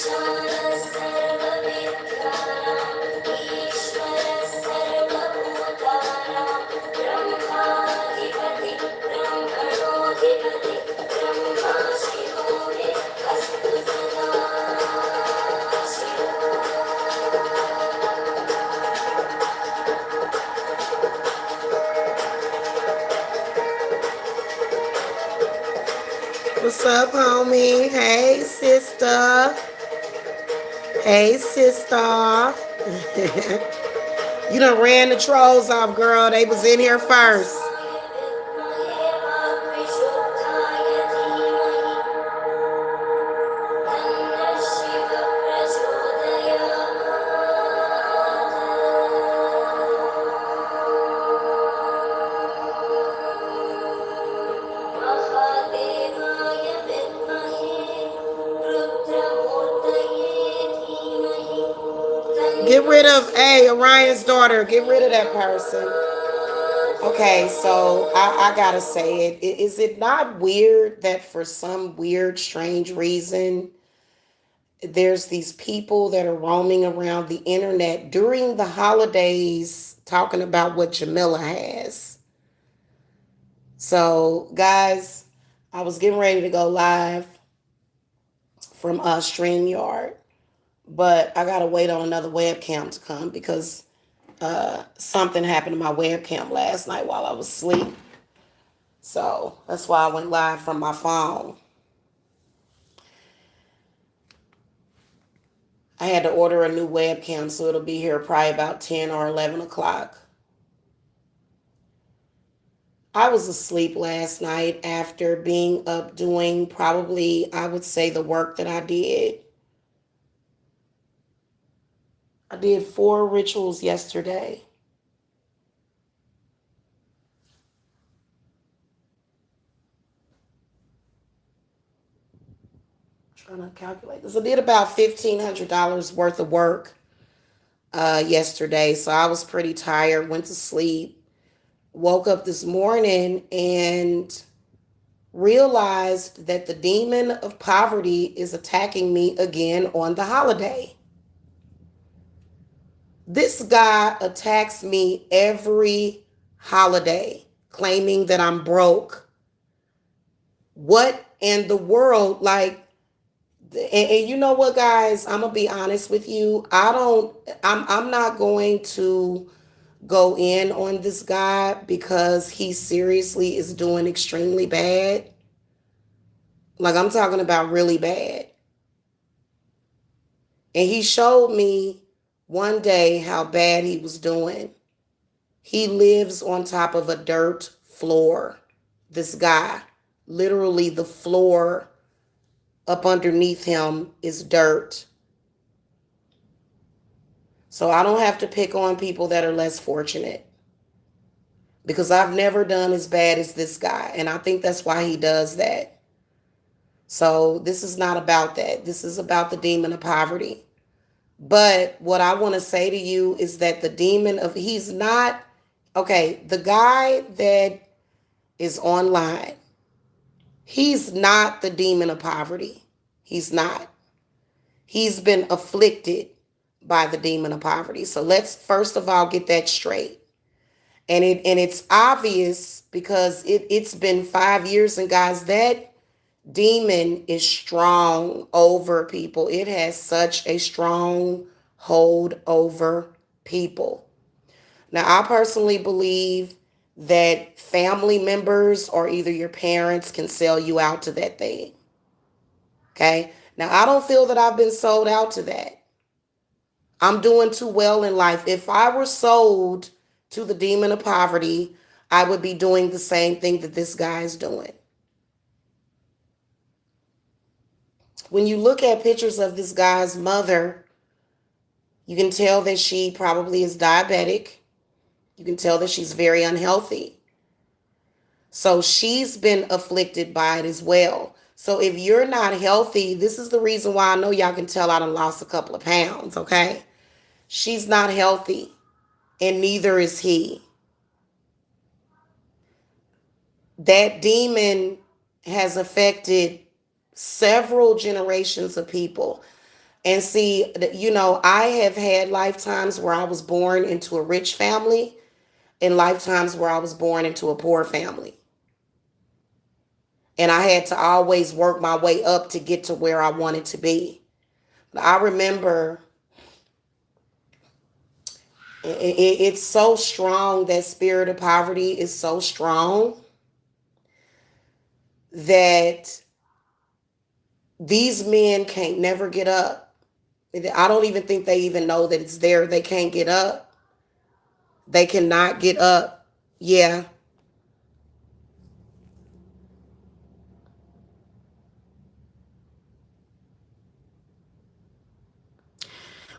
What's up, homie? Hey, sister. Hey, sister. You done ran the trolls off, girl. They was in here first. Get rid of, hey, Orion's daughter. Get rid of that person. Okay, so I gotta say it. Is it not weird that for some weird, strange reason, there's these people that are roaming around the internet during the holidays talking about what Jamila has? So, guys, I was getting ready to go live from StreamYard, but I gotta wait on another webcam to come because something happened to my webcam last night while I was asleep. So that's why I went live from my phone. I had to order a new webcam, so it'll be here probably about 10 or 11 o'clock. I was asleep last night after being up doing probably, I would say, the work that I did. I did 4 rituals yesterday. Trying to calculate this. I did about $1,500 worth of work yesterday, so I was pretty tired. Went to sleep. Woke up this morning and realized that the demon of poverty is attacking me again on the holiday. This guy attacks me every holiday, claiming that I'm broke. What in the world? Like, and you know what, guys? I'm gonna be honest with you. I'm not going to go in on this guy because he seriously is doing extremely bad. Like, I'm talking about really bad. And he showed me one day how bad he was doing. He lives on top of a dirt floor. This guy, literally the floor up underneath him is dirt. So I don't have to pick on people that are less fortunate because I've never done as bad as this guy. And I think that's why he does that. So this is not about that. This is about the demon of poverty. But what I want to say to you is that the demon of, he's not, okay, the guy that is online, he's not the demon of poverty. He's not. He's been afflicted by the demon of poverty. So let's first of all get that straight. And it's obvious because it's been 5 years, and guys, that demon is strong over people. It has such a strong hold over people. Now, I personally believe that family members or either your parents can sell you out to that thing. Okay? Now, I don't feel that I've been sold out to that. I'm doing too well in life. If I were sold to the demon of poverty, I would be doing the same thing that this guy is doing. When you look at pictures of this guy's mother, you can tell that she probably is diabetic. You can tell that she's very unhealthy. So she's been afflicted by it as well. So if you're not healthy, this is the reason why I know y'all can tell I done lost a couple of pounds, okay? She's not healthy, and neither is he. That demon has affected several generations of people. And see, I have had lifetimes where I was born into a rich family and lifetimes where I was born into a poor family. And I had to always work my way up to get to where I wanted to be. But I remember it's so strong, that spirit of poverty is so strong that these men can't never get up. I don't even think they even know that it's there. They can't get up. They cannot get up. Yeah.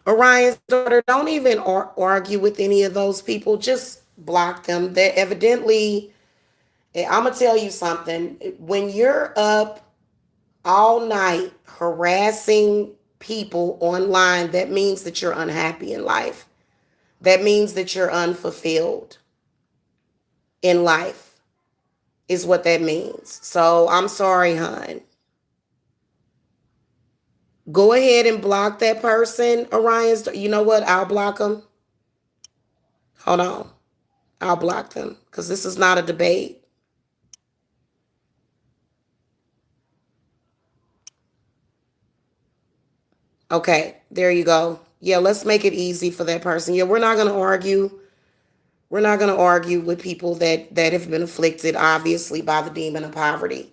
Orion's daughter, don't even argue with any of those people. Just block them. They evidently, I'm going to tell you something. When you're up all night harassing people online, that means that you're unhappy in life. That means that you're unfulfilled in life, is what that means. So I'm sorry, hon. Go ahead and block that person, Orion's. You know what? I'll block them. Hold on. I'll block them because this is not a debate. Okay, there you go. Yeah, let's make it easy for that person. Yeah, we're not going to argue. We're not going to argue with people that have been afflicted, obviously, by the demon of poverty.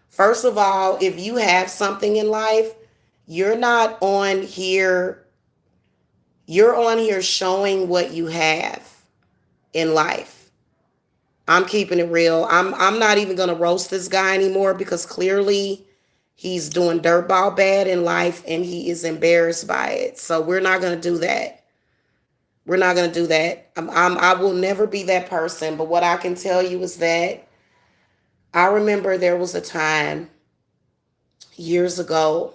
First of all, if you have something in life, you're not on here. You're on here showing what you have in life. I'm keeping it real. I'm not even gonna roast this guy anymore because clearly he's doing dirtball bad in life and he is embarrassed by it. So we're not gonna do that. We're not gonna do that. I will never be that person. But what I can tell you is that I remember there was a time years ago,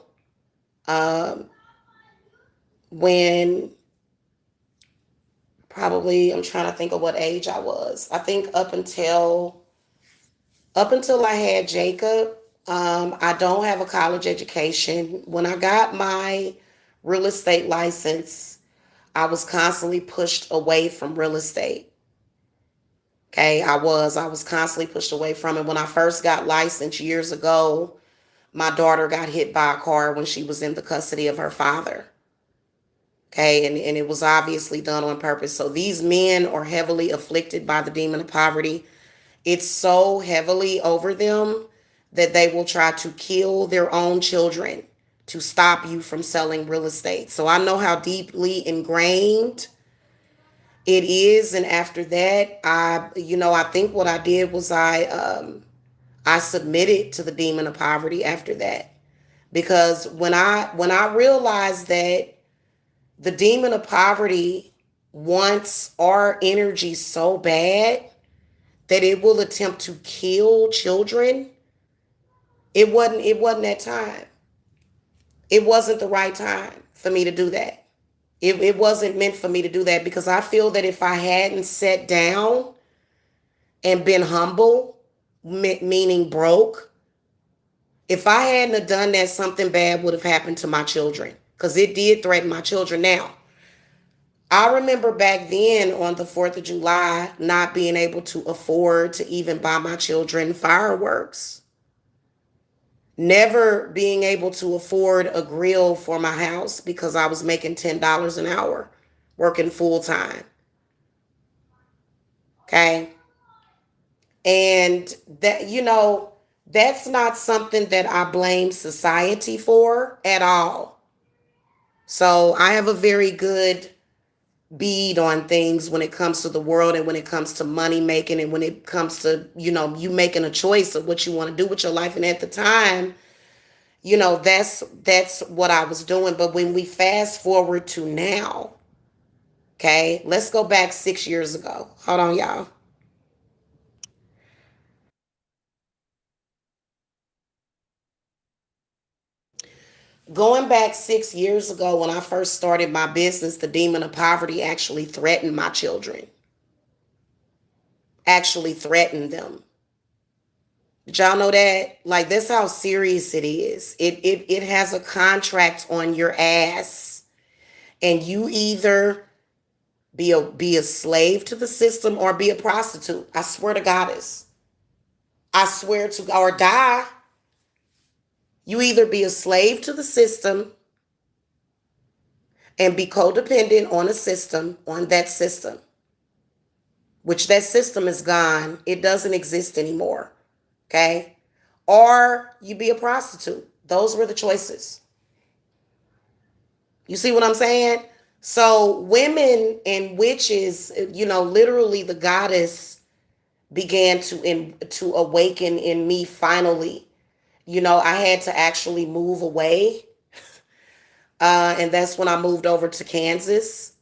um, when probably I'm trying to think of what age I was. I think up until I had Jacob, I don't have a college education. When I got my real estate license, I was constantly pushed away from real estate. Okay, I was constantly pushed away from it. When I first got licensed years ago, my daughter got hit by a car when she was in the custody of her father. Okay, and it was obviously done on purpose. So these men are heavily afflicted by the demon of poverty. It's so heavily over them that they will try to kill their own children to stop you from selling real estate. So I know how deeply ingrained it is. And after that, I think what I did was I submitted to the demon of poverty after that. Because when I realized that the demon of poverty wants our energy so bad that it will attempt to kill children, it wasn't that time. It wasn't the right time for me to do that. It wasn't meant for me to do that because I feel that if I hadn't sat down and been humble, meaning broke, if I hadn't have done that, something bad would have happened to my children because it did threaten my children. Now, I remember back then on the 4th of July not being able to afford to even buy my children fireworks. Never being able to afford a grill for my house because I was making $10 an hour working full time. Okay. And that's not something that I blame society for at all. So I have a very good bead on things when it comes to the world and when it comes to money making and when it comes to, you making a choice of what you want to do with your life. And at the time, that's what I was doing. But when we fast forward to now, okay, let's go back 6 years ago. Hold on, y'all. Going back 6 years ago when I first started my business, the demon of poverty actually threatened my children, actually threatened them. Did y'all know that? Like, that's how serious it is. It has a contract on your ass. And you either be a slave to the system or be a prostitute. I swear to Goddess. I swear to, or die. You either be a slave to the system and be codependent on a system, on that system, which that system is gone. It doesn't exist anymore. Okay? Or you be a prostitute. Those were the choices. You see what I'm saying? So women and witches, literally the goddess began to awaken in me finally. I had to actually move away. And that's when I moved over to Kansas.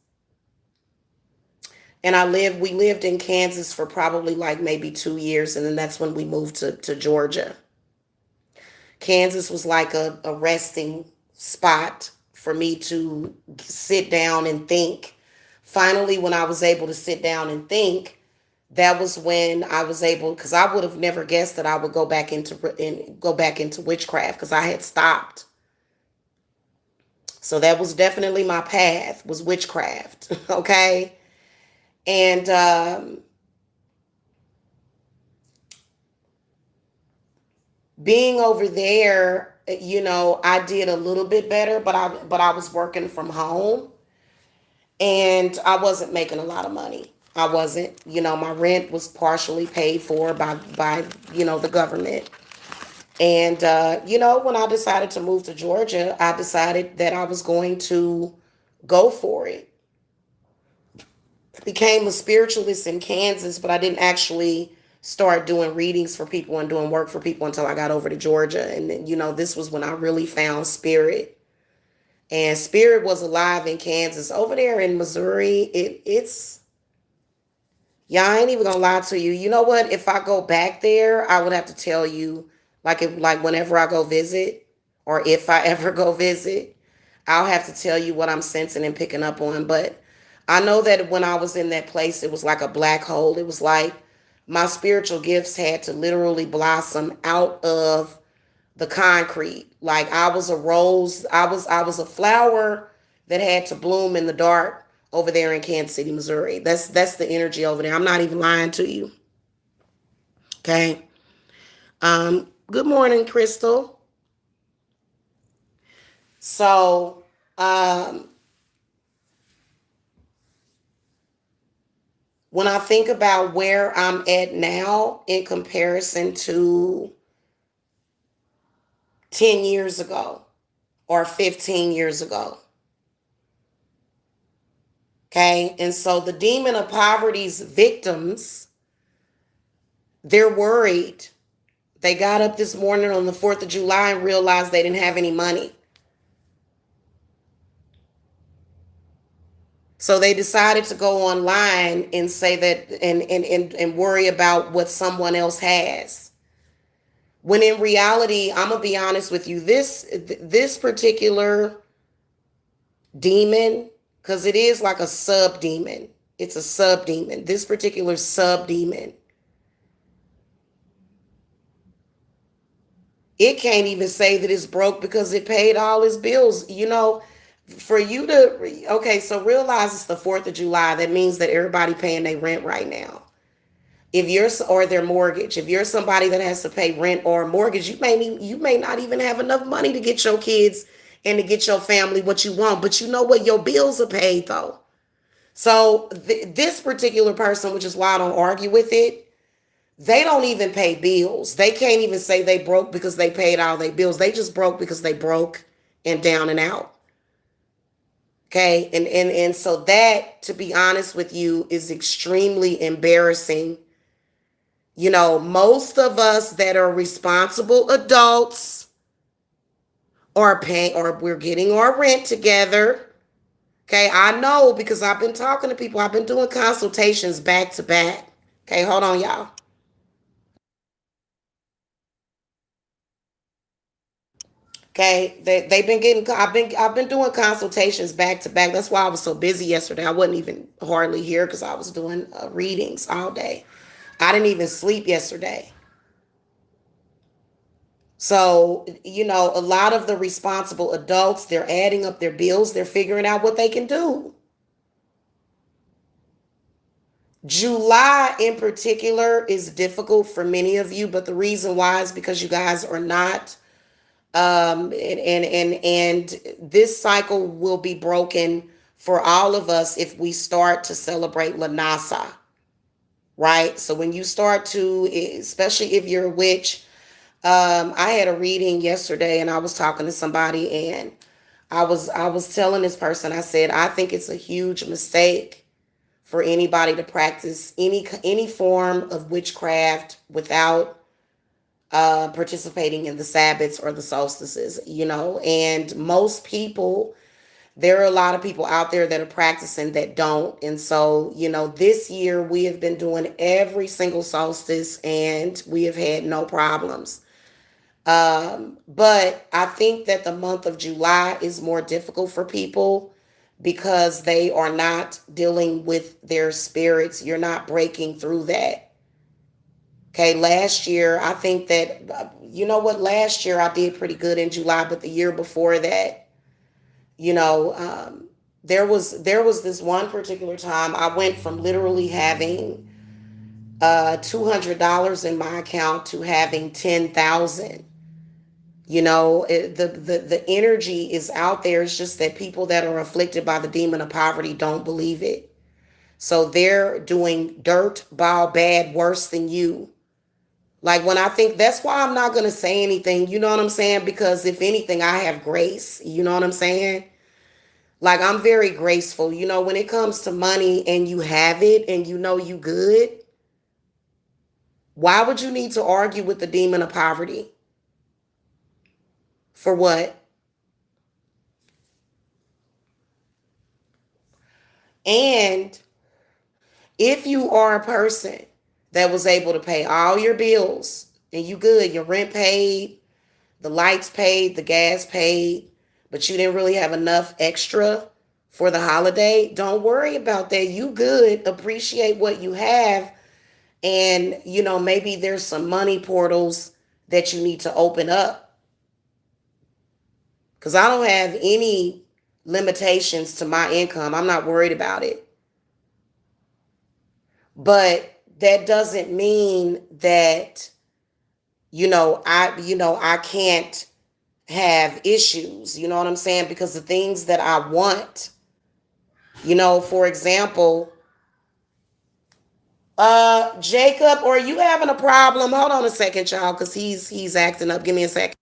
And we lived in Kansas for probably like maybe 2 years. And then that's when we moved to Georgia. Kansas was like a resting spot for me to sit down and think. Finally, when I was able to sit down and think, that was when I was able, because I would have never guessed that I would go back into witchcraft, because I had stopped. So that was definitely my path, was witchcraft. Okay. And being over there, I did a little bit better, but I was working from home and I wasn't making a lot of money. I wasn't. My rent was partially paid for by the government. And when I decided to move to Georgia, I decided that I was going to go for it. Became a spiritualist in Kansas, but I didn't actually start doing readings for people and doing work for people until I got over to Georgia. And then, this was when I really found spirit. And spirit was alive in Kansas. Over there in Missouri, it's yeah, I ain't even gonna lie to you. You know what? If I go back there, I would have to tell you, like whenever I go visit, or if I ever go visit, I'll have to tell you what I'm sensing and picking up on. But I know that when I was in that place, it was like a black hole. It was like my spiritual gifts had to literally blossom out of the concrete. Like I was a rose, I was a flower that had to bloom in the dark over there in Kansas City, Missouri. That's the energy over there. I'm not even lying to you. Okay. Good morning, Crystal. So, when I think about where I'm at now in comparison to 10 years ago or 15 years ago, okay? And so the demon of poverty's victims, they're worried. They got up this morning on the 4th of July and realized they didn't have any money. So they decided to go online and say that and worry about what someone else has. When in reality, I'm gonna be honest with you, this particular demon, because it is like a sub demon. It's a sub demon. This particular sub demon, it can't even say that it's broke because it paid all its bills. For you to, okay, so realize it's the 4th of July. That means that everybody paying their rent right now. If you're, or their mortgage, if you're somebody that has to pay rent or mortgage, you may not even have enough money to get your kids and to get your family what you want. But you know what? Your bills are paid though. So this particular person, which is why I don't argue with it, they don't even pay bills. They can't even say they broke because they paid all their bills. They just broke because they broke and down and out. Okay. And so that, to be honest with you, is extremely embarrassing. Most of us that are responsible adults are paying, or we're getting our rent together. Okay. I know because I've been talking to people. I've been doing consultations back to back. Okay. Hold on, y'all. Okay, they've been getting. I've been doing consultations back to back. That's why I was so busy yesterday. I wasn't even hardly here because I was doing readings all day. I didn't even sleep yesterday. So, a lot of the responsible adults, they're adding up their bills, they're figuring out what they can do. July in particular is difficult for many of you, but the reason why is because you guys are not and this cycle will be broken for all of us if we start to celebrate Lanasa, right? So when you start to, especially if you're a witch, I had a reading yesterday and I was talking to somebody and I was telling this person, I said, I think it's a huge mistake for anybody to practice any form of witchcraft without participating in the Sabbaths or the solstices, and most people, there are a lot of people out there that are practicing that don't. And so, this year we have been doing every single solstice and we have had no problems. But I think that the month of July is more difficult for people because they are not dealing with their spirits. You're not breaking through that. Okay, last year, I think that, you know what, last year I did pretty good in July, but the year before that, you know, um, there was this one particular time I went from literally having $200 in my account to having 10,000. The energy is out there. It's just that people that are afflicted by the demon of poverty don't believe it. So they're doing dirt, ball, bad, worse than you. Like when I think that's why I'm not going to say anything, you know what I'm saying? Because if anything, I have grace, you know what I'm saying? Like I'm very graceful, when it comes to money and you have it and you good, why would you need to argue with the demon of poverty? For what? And if you are a person that was able to pay all your bills and you good, your rent paid, the lights paid, the gas paid, but you didn't really have enough extra for the holiday, don't worry about that. You good. Appreciate what you have. And, maybe there's some money portals that you need to open up. Because I don't have any limitations to my income. I'm not worried about it. But that doesn't mean that, I can't have issues, you know what I'm saying? Because the things that I want, for example, Jacob, or are you having a problem? Hold on a second, y'all, because he's acting up. Give me a second.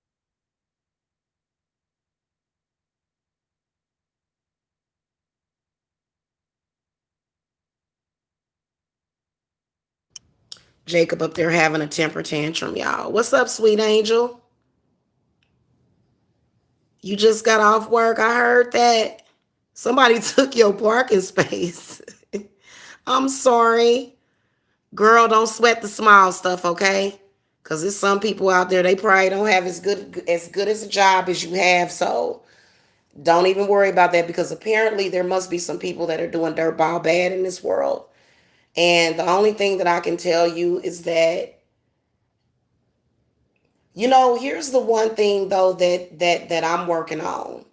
Jacob up there having a temper tantrum, y'all. What's up, sweet angel? You just got off work. I heard that. Somebody took your parking space. I'm sorry. Girl, don't sweat the small stuff, okay? Because there's some people out there, they probably don't have as good as a job as you have. So don't even worry about that because apparently there must be some people that are doing dirtball bad in this world. And the only thing that I can tell you is that, here's the one thing though that I'm working on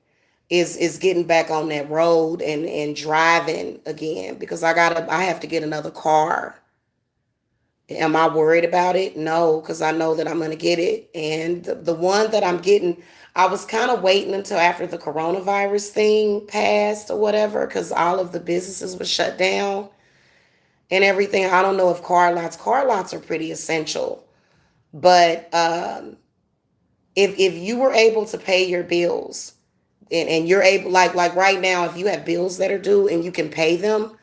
is getting back on that road and driving again because I have to get another car. Am I worried about it? No, because I know that I'm going to get it. And the one that I'm getting, I was kind of waiting until after the coronavirus thing passed or whatever, because all of the businesses were shut down and everything. I don't know if car lots are pretty essential. But if you were able to pay your bills and you're able, like right now, if you have bills that are due and you can pay them,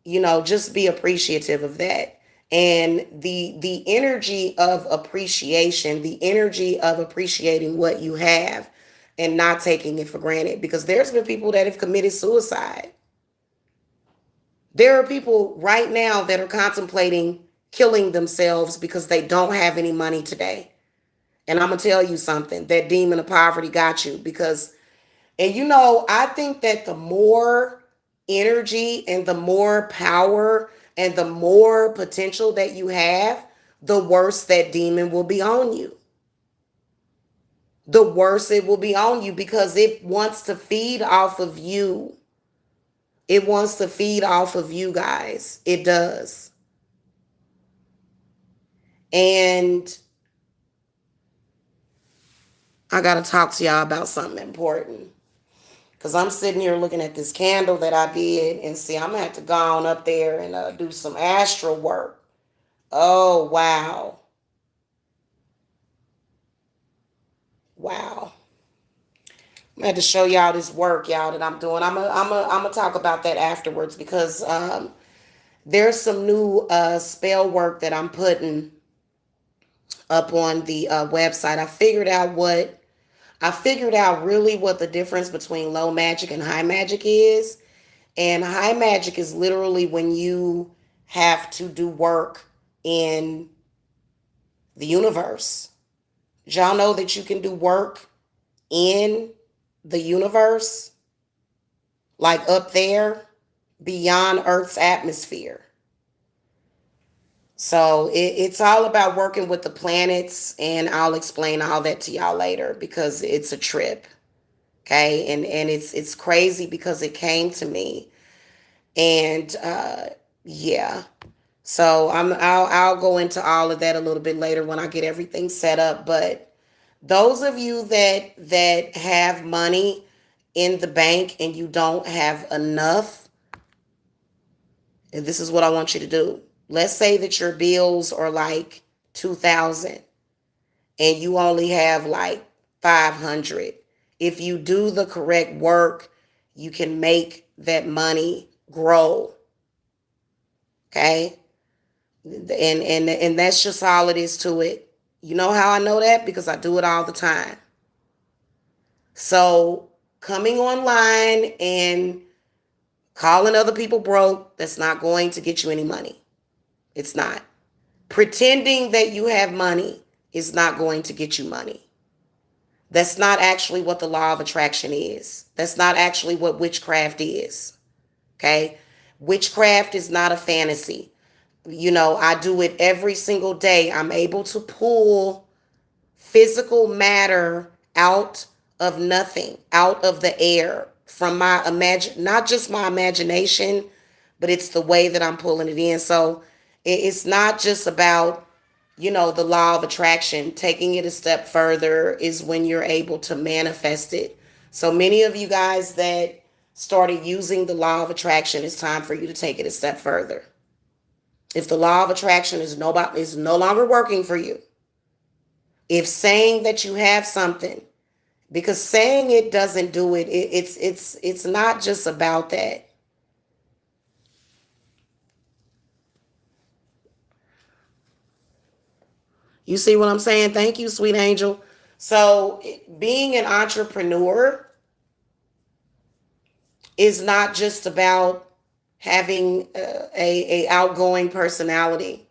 just be appreciative of that. And the energy of appreciation, the energy of appreciating what you have and not taking it for granted, because there's been people that have committed suicide. There are people right now that are contemplating killing themselves because they don't have any money today. And I'm going to tell you something, that demon of poverty got you because, and I think that the more energy and the more power and the more potential that you have, the worse that demon will be on you. the worse it will be on you, because it wants to feed off of you. It wants to feed off of you guys. It does. And I got to talk to y'all about something important. Because I'm sitting here looking at this candle that I did, and see, I'm going to have to go on up there and do some astral work. Oh, wow. Wow. I'm going to have to show y'all this work, y'all, that I'm doing. I'm gonna talk about that afterwards, because there's some new spell work that I'm putting up on the website. I figured out really what the difference between low magic and high magic is. And high magic is literally when you have to do work in the universe. Did y'all know that you can do work in the universe, like up there, beyond Earth's atmosphere? So it's all about working with the planets, and I'll explain all that to y'all later, because it's a trip. Okay, and it's crazy because it came to me, and yeah. So I'll go into all of that a little bit later when I get everything set up. But those of you that have money in the bank and you don't have enough, this is what I want you to do. Let's say that your bills are like 2,000 and you only have like 500. If you do the correct work, you can make that money grow. Okay? And that's just all it is to it. You know how I know that? Because I do it all the time. So coming online and calling other people broke, that's not going to get you any money. It's not. Pretending that you have money is not going to get you money. That's not actually what the law of attraction is. That's not actually what witchcraft is. Okay? Witchcraft is not a fantasy. I do it every single day. I'm able to pull physical matter out of nothing, out of the air, from my not just my imagination, but it's the way that I'm pulling it in. So it's not just about, the law of attraction. Taking it a step further is when you're able to manifest it. So many of you guys that started using the law of attraction, it's time for you to take it a step further. If the law of attraction is no longer working for you, if saying that you have something, because saying it doesn't do it, it's not just about that. You see what I'm saying? Thank you, sweet angel. So being an entrepreneur is not just about having a outgoing personality.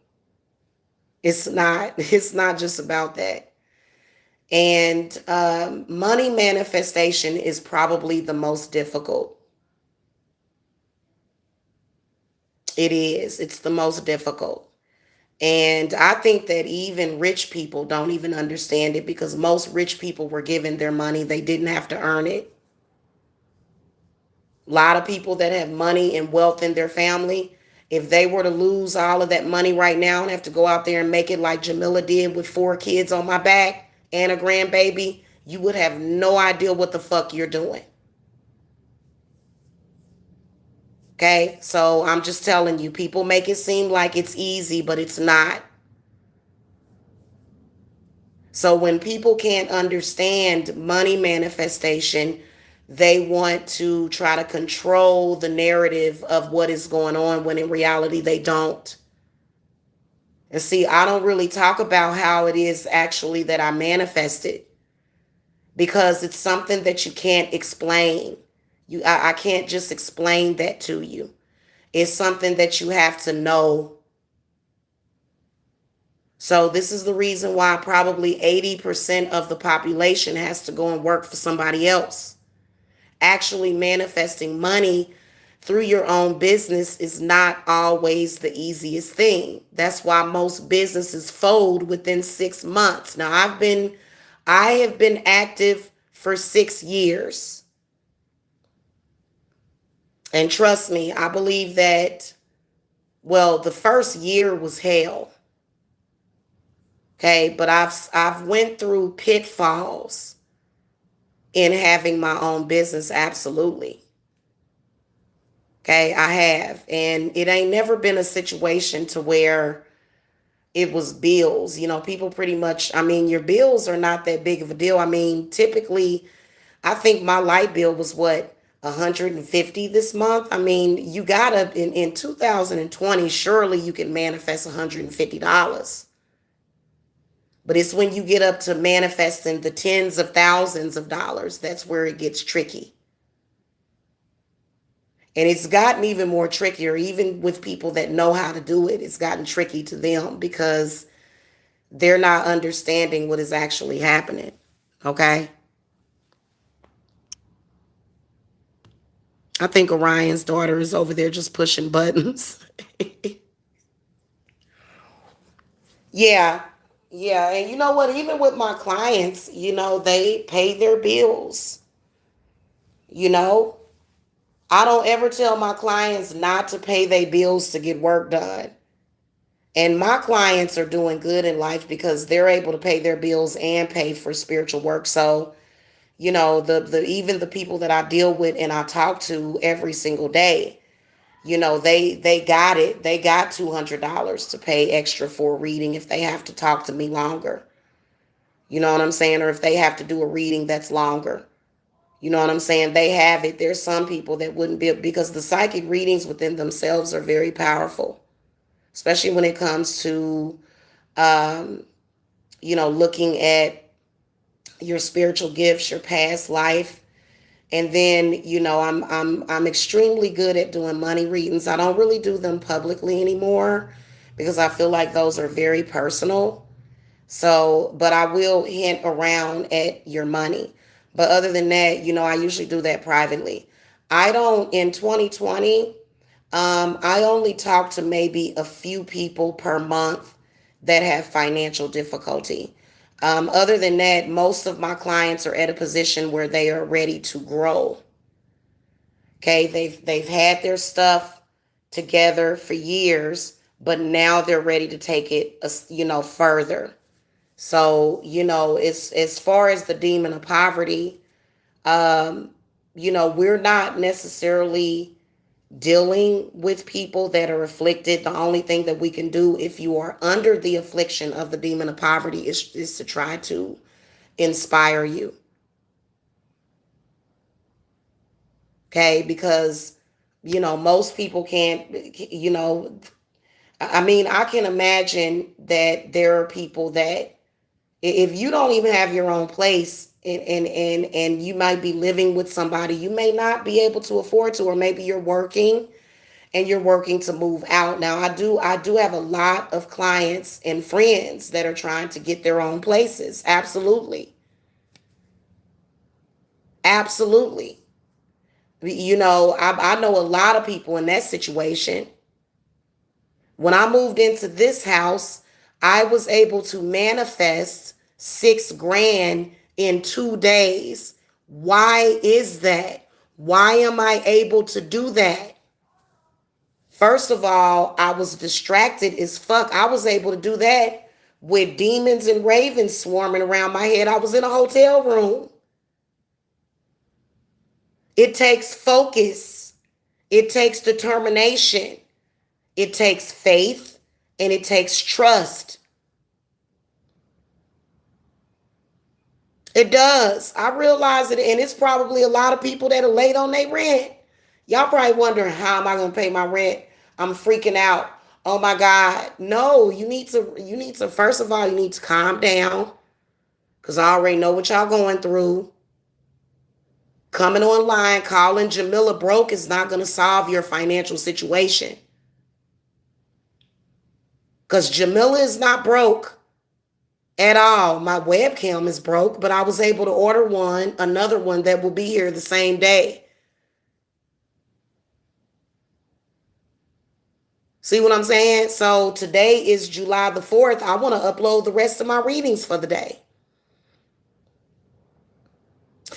It's not. It's not just about that. And money manifestation is probably the most difficult. It is. It's the most difficult. And I think that even rich people don't even understand it, because most rich people were given their money. They didn't have to earn it. A lot of people that have money and wealth in their family, if they were to lose all of that money right now and have to go out there and make it like Jamila did with 4 kids on my back and a grandbaby, you would have no idea what the fuck you're doing. Okay? So I'm just telling you, people make it seem like it's easy, but it's not. So when people can't understand money manifestation, they want to try to control the narrative of what is going on, when in reality they don't. And see, I don't really talk about how it is actually that I manifested, because it's something that you can't explain. I can't just explain that to you. It's something that you have to know. So this is the reason why probably 80% of the population has to go and work for somebody else. Actually manifesting money through your own business is not always the easiest thing. That's why most businesses fold within 6 months. Now, I've been I have been active for 6 years. And trust me, I believe that, well, the first year was hell. Okay, but I've went through pitfalls in having my own business, absolutely. Okay, I have. And it ain't never been a situation to where it was bills. People pretty much, I mean, your bills are not that big of a deal. I mean, typically, I think my light bill was what, 150 this month. I mean, you gotta in 2020, surely you can manifest $150. But it's when you get up to manifesting the tens of thousands of dollars, that's where it gets tricky. And it's gotten even more trickier, even with people that know how to do it. It's gotten tricky to them because they're not understanding what is actually happening. Okay. I think Orion's daughter is over there just pushing buttons. Yeah. Yeah. And you know what? Even with my clients, they pay their bills. You know, I don't ever tell my clients not to pay their bills to get work done. And my clients are doing good in life because they're able to pay their bills and pay for spiritual work. So, the even the people that I deal with and I talk to every single day, they got it. They got $200 to pay extra for a reading if they have to talk to me longer. You know what I'm saying? Or if they have to do a reading that's longer. You know what I'm saying? They have it. There's some people that wouldn't be, because the psychic readings within themselves are very powerful, especially when it comes to, um, looking at your spiritual gifts, your past life. And then, I'm extremely good at doing money readings. I don't really do them publicly anymore because I feel like those are very personal. So, but I will hint around at your money. But other than that, I usually do that privately. I don't, in 2020, I only talk to maybe a few people per month that have financial difficulty. Other than that, most of my clients are at a position where they are ready to grow. Okay, they've had their stuff together for years, but now they're ready to take it, further. So, it's as far as the demon of poverty, um, we're not necessarily dealing with people that are afflicted. The only thing that we can do if you are under the affliction of the demon of poverty is to try to inspire you. Okay, because most people can't, I mean, I can imagine that there are people that, if you don't even have your own place, and you might be living with somebody, you may not be able to afford to, or maybe you're working and you're working to move out. Now, I do have a lot of clients and friends that are trying to get their own places. Absolutely. Absolutely. I know a lot of people in that situation. When I moved into this house, I was able to manifest 6 grand in 2 days. Why is that? Why am I able to do that? First of all, I was distracted as fuck. I was able to do that with demons and ravens swarming around my head. I was in a hotel room. It takes focus, it takes determination, it takes faith, and it takes trust. It does. I realize it, and it's probably a lot of people that are late on their rent. Y'all probably wondering, how am I going to pay my rent? I'm freaking out. Oh my God. No, you need to first of all, you need to calm down, because I already know what y'all going through. Coming online, calling Jamila broke is not going to solve your financial situation, because Jamila is not broke at all. My webcam is broke, but I was able to order another one that will be here the same day. See what I'm saying? So today is July the 4th. I want to upload the rest of my readings for the day.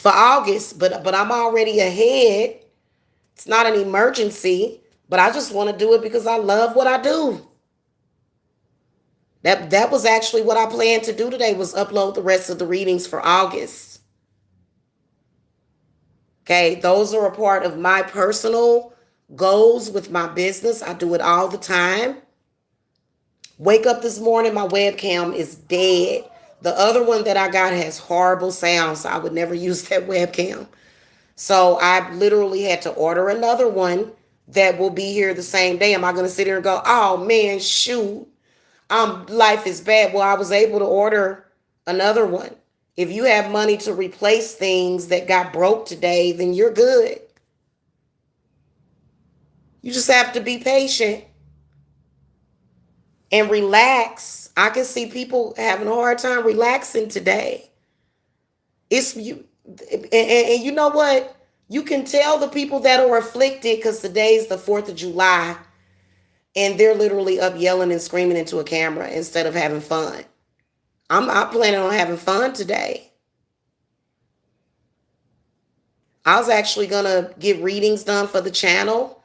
for August, but I'm already ahead. It's not an emergency, but I just want to do it because I love what I do. That was actually what I planned to do today, was upload the rest of the readings for August. Okay, those are a part of my personal goals with my business. I do it all the time. Wake up this morning, my webcam is dead. The other one that I got has horrible sound, so I would never use that webcam. So I literally had to order another one that will be here the same day. Am I going to sit here and go, oh man, shoot, life is bad? Well, I was able to order another one. If you have money to replace things that got broke today, then you're good. You just have to be patient and relax. I can see people having a hard time relaxing today. It's you, and you know what? You can tell the people that are afflicted because today's the 4th of July and they're literally up yelling and screaming into a camera instead of having fun. I'm planning on having fun today. I was actually gonna get readings done for the channel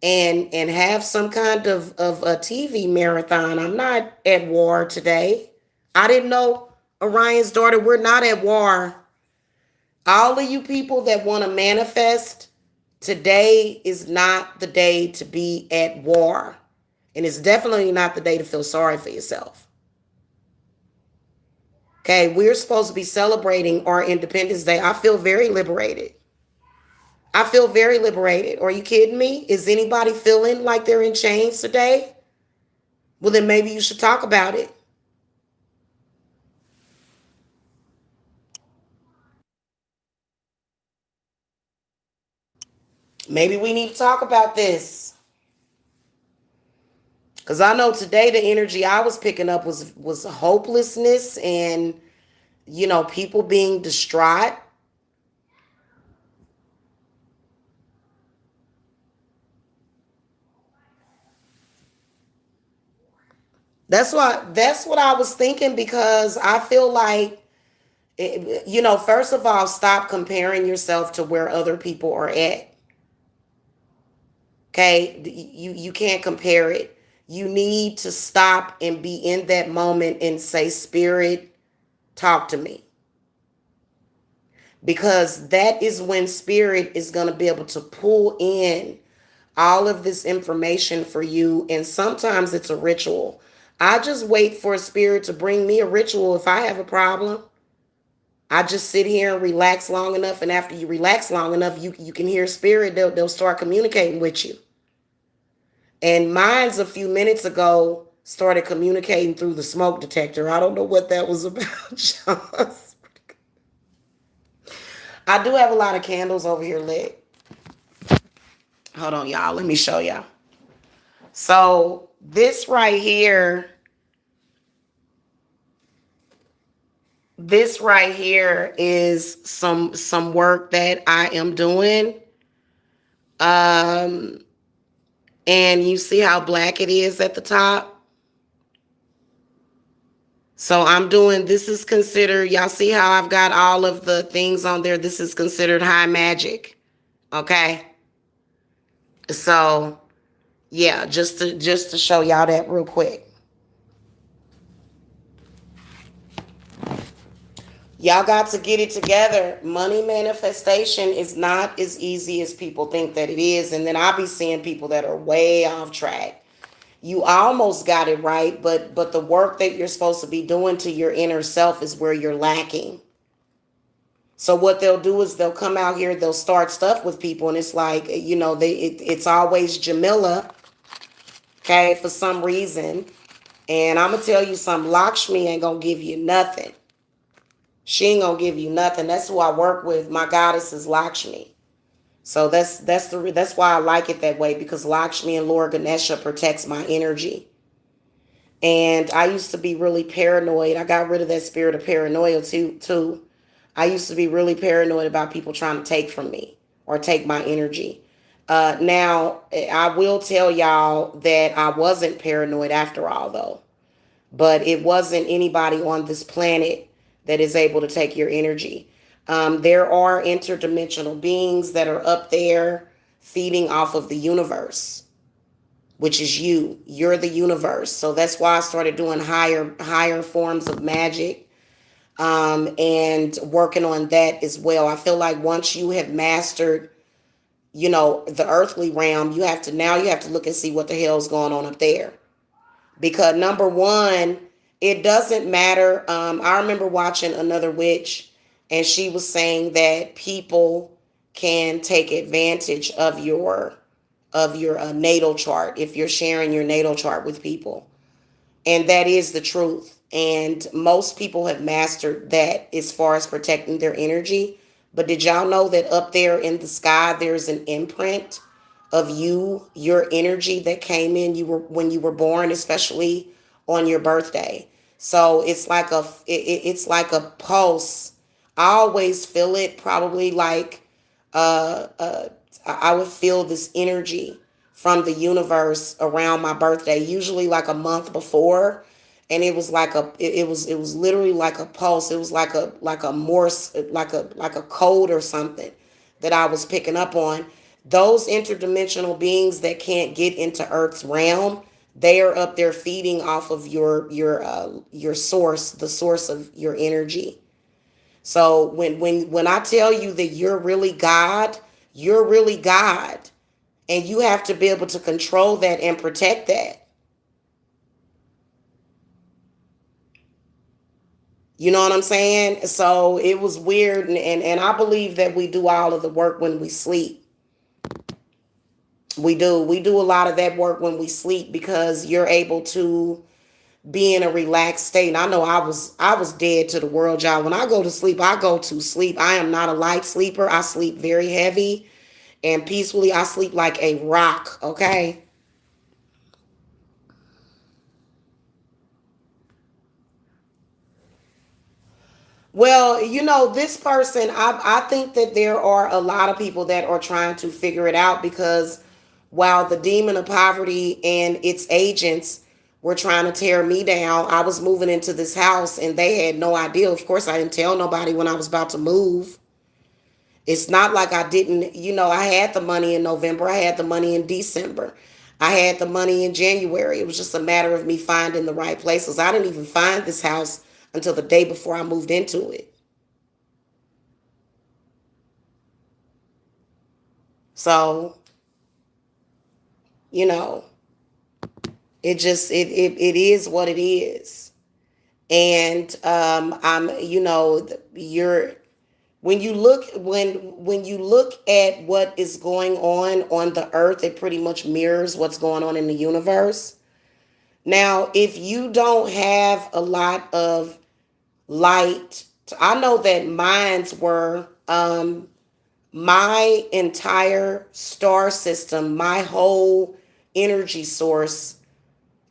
and have some kind of a TV marathon. I'm not at war today. I didn't know, Orion's daughter, we're not at war. All of you people that want to manifest, today is not the day to be at war. And it's definitely not the day to feel sorry for yourself. Okay, we're supposed to be celebrating our Independence Day. I feel very liberated. I feel very liberated. Are you kidding me? Is anybody feeling like they're in chains today? Well, then maybe you should talk about it. Maybe we need to talk about this. Because I know today the energy I was picking up was hopelessness and, people being distraught. That's what I was thinking, because I feel like, first of all, stop comparing yourself to where other people are at. Okay? You can't compare it. You need to stop and be in that moment and say, Spirit, talk to me. Because that is when Spirit is going to be able to pull in all of this information for you. And sometimes it's a ritual. I just wait for a Spirit to bring me a ritual if I have a problem. I just sit here and relax long enough, and after you relax long enough, you can hear Spirit. They'll start communicating with you. And mine's a few minutes ago started communicating through the smoke detector. I don't know what that was about, John. I do have a lot of candles over here lit. Hold on, y'all. Let me show y'all. So this right here is some work that I am doing. Um, and you see how black it is at the top. So I'm doing, this is considered, y'all see how I've got all of the things on there. This is considered high magic. Okay. So yeah, just to show y'all that real quick. Y'all got to get it together. Money manifestation is not as easy as people think that it is. And then I'll be seeing people that are way off track. You almost got it right, but the work that you're supposed to be doing to your inner self is where you're lacking. So what they'll do is they'll come out here, they'll start stuff with people, and it's like, it's always Jamila, okay, for some reason. And I'm gonna tell you something, Lakshmi ain't gonna give you nothing. She ain't gonna give you nothing. That's who I work with. My goddess is Lakshmi. So that's why I like it that way, because Lakshmi and Lord Ganesha protects my energy. And I used to be really paranoid. I got rid of that spirit of paranoia too. I used to be really paranoid about people trying to take from me or take my energy. Now, I will tell y'all that I wasn't paranoid after all, though. But it wasn't anybody on this planet that is able to take your energy. There are interdimensional beings that are up there feeding off of the universe, which is you. You're the universe. So that's why I started doing higher forms of magic, and working on that as well. I feel like once you have mastered, the earthly realm, you have to look and see what the hell's going on up there. Because number one, it doesn't matter. I remember watching another witch, and she was saying that people can take advantage of your natal chart if you're sharing your natal chart with people. And that is the truth. And most people have mastered that as far as protecting their energy. But did y'all know that up there in the sky, there's an imprint of your energy that came in when you were born, especially on your birthday. So it's like a pulse. I always feel it, probably like uh, uh, I would feel this energy from the universe around my birthday, usually like a month before, and it was it was literally like a pulse. It was like a Morse, like a code or something that I was picking up on. Those interdimensional beings that can't get into Earth's realm, they are up there feeding off of your source, the source of your energy. So when I tell you that you're really God, and you have to be able to control that and protect that. You know what I'm saying? So it was weird, and I believe that we do all of the work when we sleep. We do a lot of that work when we sleep, because you're able to be in a relaxed state. And I know I was dead to the world, y'all. When I go to sleep, I go to sleep. I am not a light sleeper. I sleep very heavy and peacefully. I sleep like a rock, okay? Well, this person, I think that there are a lot of people that are trying to figure it out, because while the demon of poverty and its agents were trying to tear me down, I was moving into this house and they had no idea. Of course, I didn't tell nobody when I was about to move. It's not like I didn't, I had the money in November, I had the money in December, I had the money in January. It was just a matter of me finding the right places. I didn't even find this house until the day before I moved into it. So, you know, it is what it is. And I'm you're when you look at what is going on the earth, it pretty much mirrors what's going on in the universe. Now, if you don't have a lot of light, I know that mines were my entire star system, my whole energy source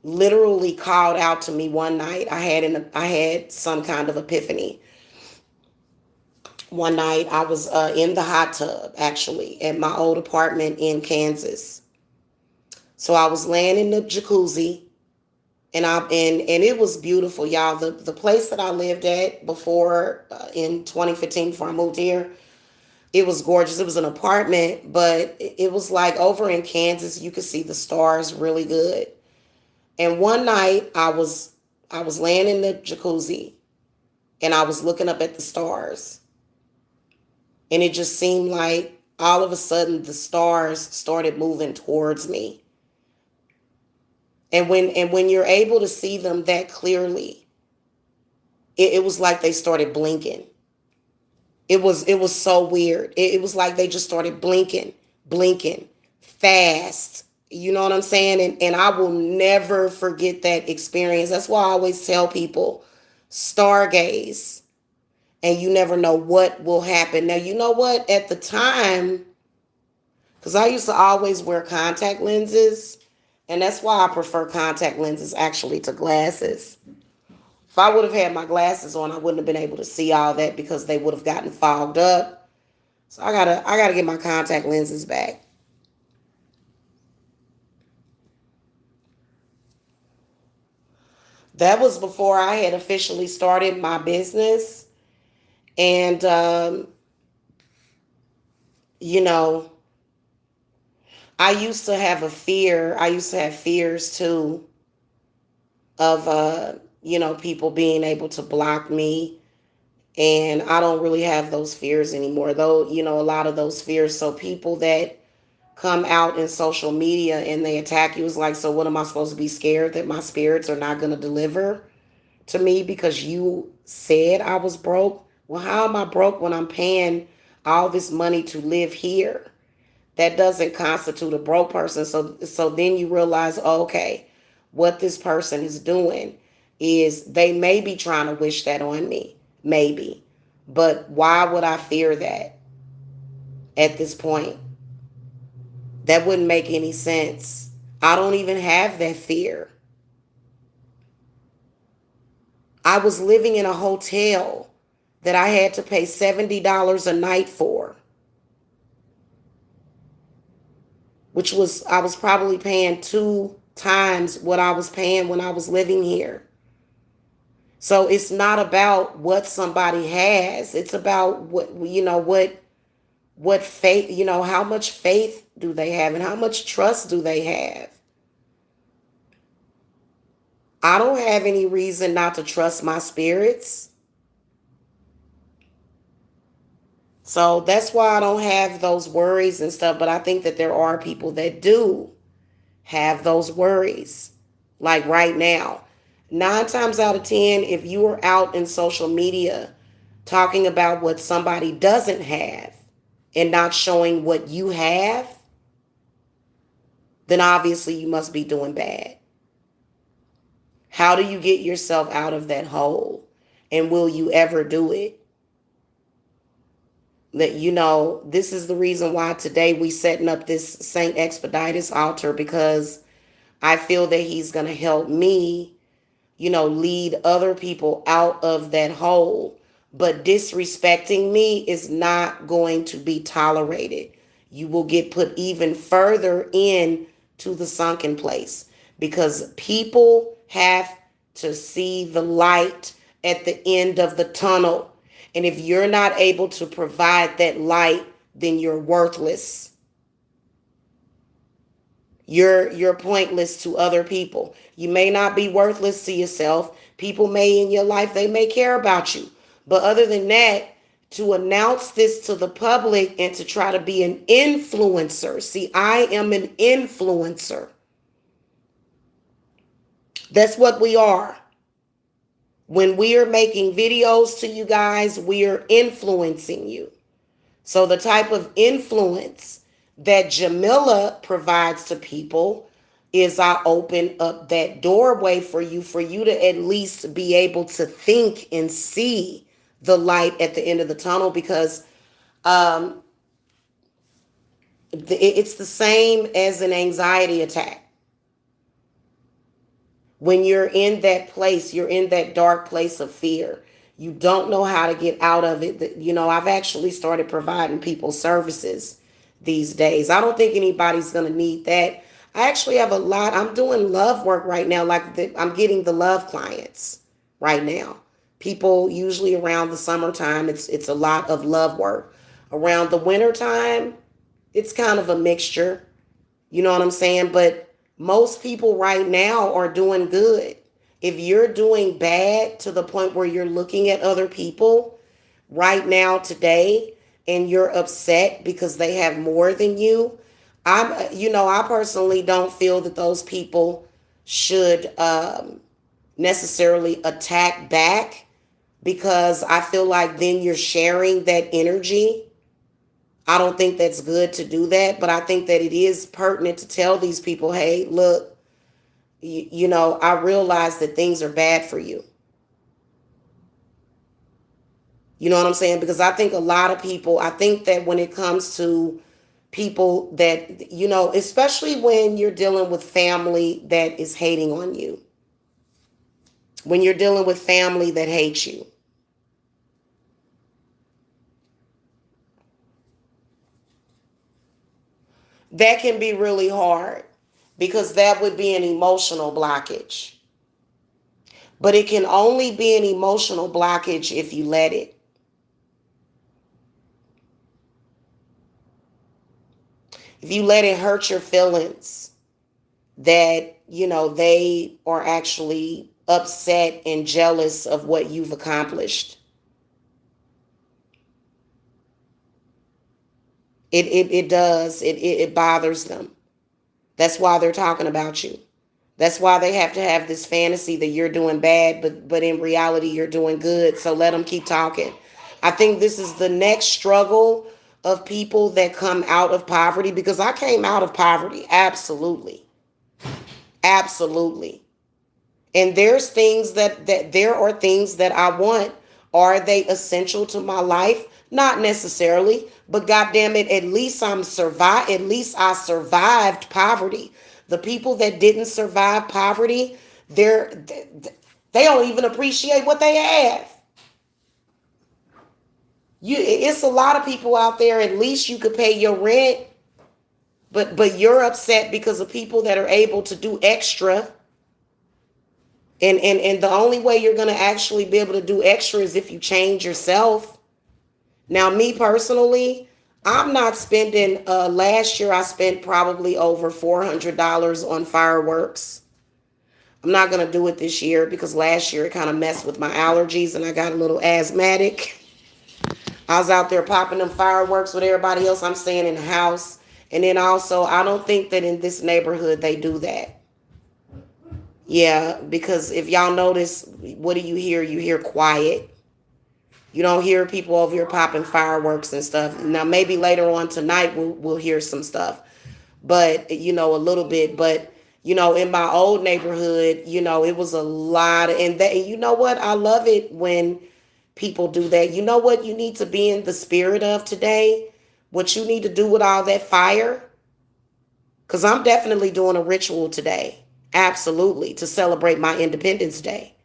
literally called out to me one night. I had some kind of epiphany. One night I was in the hot tub, actually, at my old apartment in Kansas. So I was laying in the jacuzzi, and it was beautiful, y'all. The place that I lived at before, in 2015, before I moved here, it was gorgeous. It was an apartment, but it was like over in Kansas, you could see the stars really good. And one night I was laying in the jacuzzi, and I was looking up at the stars, and it just seemed like all of a sudden the stars started moving towards me. And when you're able to see them that clearly, it was like they started blinking. It was so weird. It was like they just started blinking fast. You know what I'm saying? And I will never forget that experience. That's why I always tell people, stargaze, and you never know what will happen. Now, you know what? At the time, because I used to always wear contact lenses, and that's why I prefer contact lenses actually to glasses. If I would have had my glasses on, I wouldn't have been able to see all that, because they would have gotten fogged up. So I gotta get my contact lenses back. That was before I had officially started my business. And, you know, I used to have a fear. I used to have fears too of, people being able to block me. And I don't really have those fears anymore, though, a lot of those fears. So people that come out in social media and they attack you is like, so what am I supposed to be scared that my spirits are not going to deliver to me because you said I was broke? Well, how am I broke when I'm paying all this money to live here? That doesn't constitute a broke person. So then you realize, oh, okay, what this person is doing is they may be trying to wish that on me, maybe. But why would I fear that at this point? That wouldn't make any sense. I don't even have that fear. I was living in a hotel that I had to pay $70 a night for, which was, I was probably paying 2 times what I was paying when I was living here. So it's not about what somebody has. It's about what faith, how much faith do they have and how much trust do they have? I don't have any reason not to trust my spirits. So that's why I don't have those worries and stuff. But I think that there are people that do have those worries. Like right now, 9 times out of 10, if you are out in social media talking about what somebody doesn't have and not showing what you have, then obviously you must be doing bad. How do you get yourself out of that hole? And will you ever do it? That, this is the reason why today we setting up this Saint Expeditius altar, because I feel that he's going to help me, lead other people out of that hole. But disrespecting me is not going to be tolerated. You will get put even further in to the sunken place, because people have to see the light at the end of the tunnel. And if you're not able to provide that light, then you're worthless. You're pointless to other people. You may not be worthless to yourself. People may in your life, they may care about you. But other than that, to announce this to the public and to try to be an influencer. See, I am an influencer. That's what we are. When we are making videos to you guys, we are influencing you. So the type of influence that Jamila provides to people is I open up that doorway for you to at least be able to think and see the light at the end of the tunnel, because it's the same as an anxiety attack. When you're in that place, you're in that dark place of fear. You don't know how to get out of it. I've actually started providing people services these days. I don't think anybody's going to need that. I actually have a lot. I'm doing love work right now. I'm getting the love clients right now. People usually around the summertime, it's a lot of love work. Around the wintertime, it's kind of a mixture. You know what I'm saying? But most people right now are doing good. If you're doing bad to the point where you're looking at other people right now today and you're upset because they have more than you, I personally don't feel that those people should necessarily attack back, because I feel like then you're sharing that energy. I don't think that's good to do that, but I think that it is pertinent to tell these people, hey, look, I realize that things are bad for you. You know what I'm saying? Because I think a lot of people, I think that when it comes to people that, especially when you're dealing with family that is hating on you, when you're dealing with family that hates you, that can be really hard, because that would be an emotional blockage. But it can only be an emotional blockage if you let it. if you let it hurt your feelings that, they are actually upset and jealous of what you've accomplished, it does. It bothers them. That's why they're talking about you. That's why they have to have this fantasy that you're doing bad, but in reality you're doing good. So let them keep talking. I think this is the next struggle of people that come out of poverty, because I came out of poverty. Absolutely. Absolutely. And there's things that there are things that I want. Are they essential to my life? Not necessarily, but goddamn it, at least I survived poverty. The people that didn't survive poverty, they don't even appreciate what they have. It's a lot of people out there, at least you could pay your rent, but you're upset because of people that are able to do extra. And the only way you're going to actually be able to do extra is if you change yourself. Now, me personally, I'm not spending, last year I spent probably over $400 on fireworks. I'm not going to do it this year because last year it kind of messed with my allergies and I got a little asthmatic. I was out there popping them fireworks with everybody else. I'm staying in the house. And then also, I don't think that in this neighborhood they do that. Yeah, because if y'all notice, what do you hear? You hear quiet. You don't hear people over here popping fireworks and stuff. Now, maybe later on tonight we'll hear some stuff, but a little bit. But in my old neighborhood, it was a lot and that. And you know what? I love it when people do that. You know what you need to be in the spirit of today? What you need to do with all that fire? Because I'm definitely doing a ritual today. Absolutely, to celebrate my Independence Day.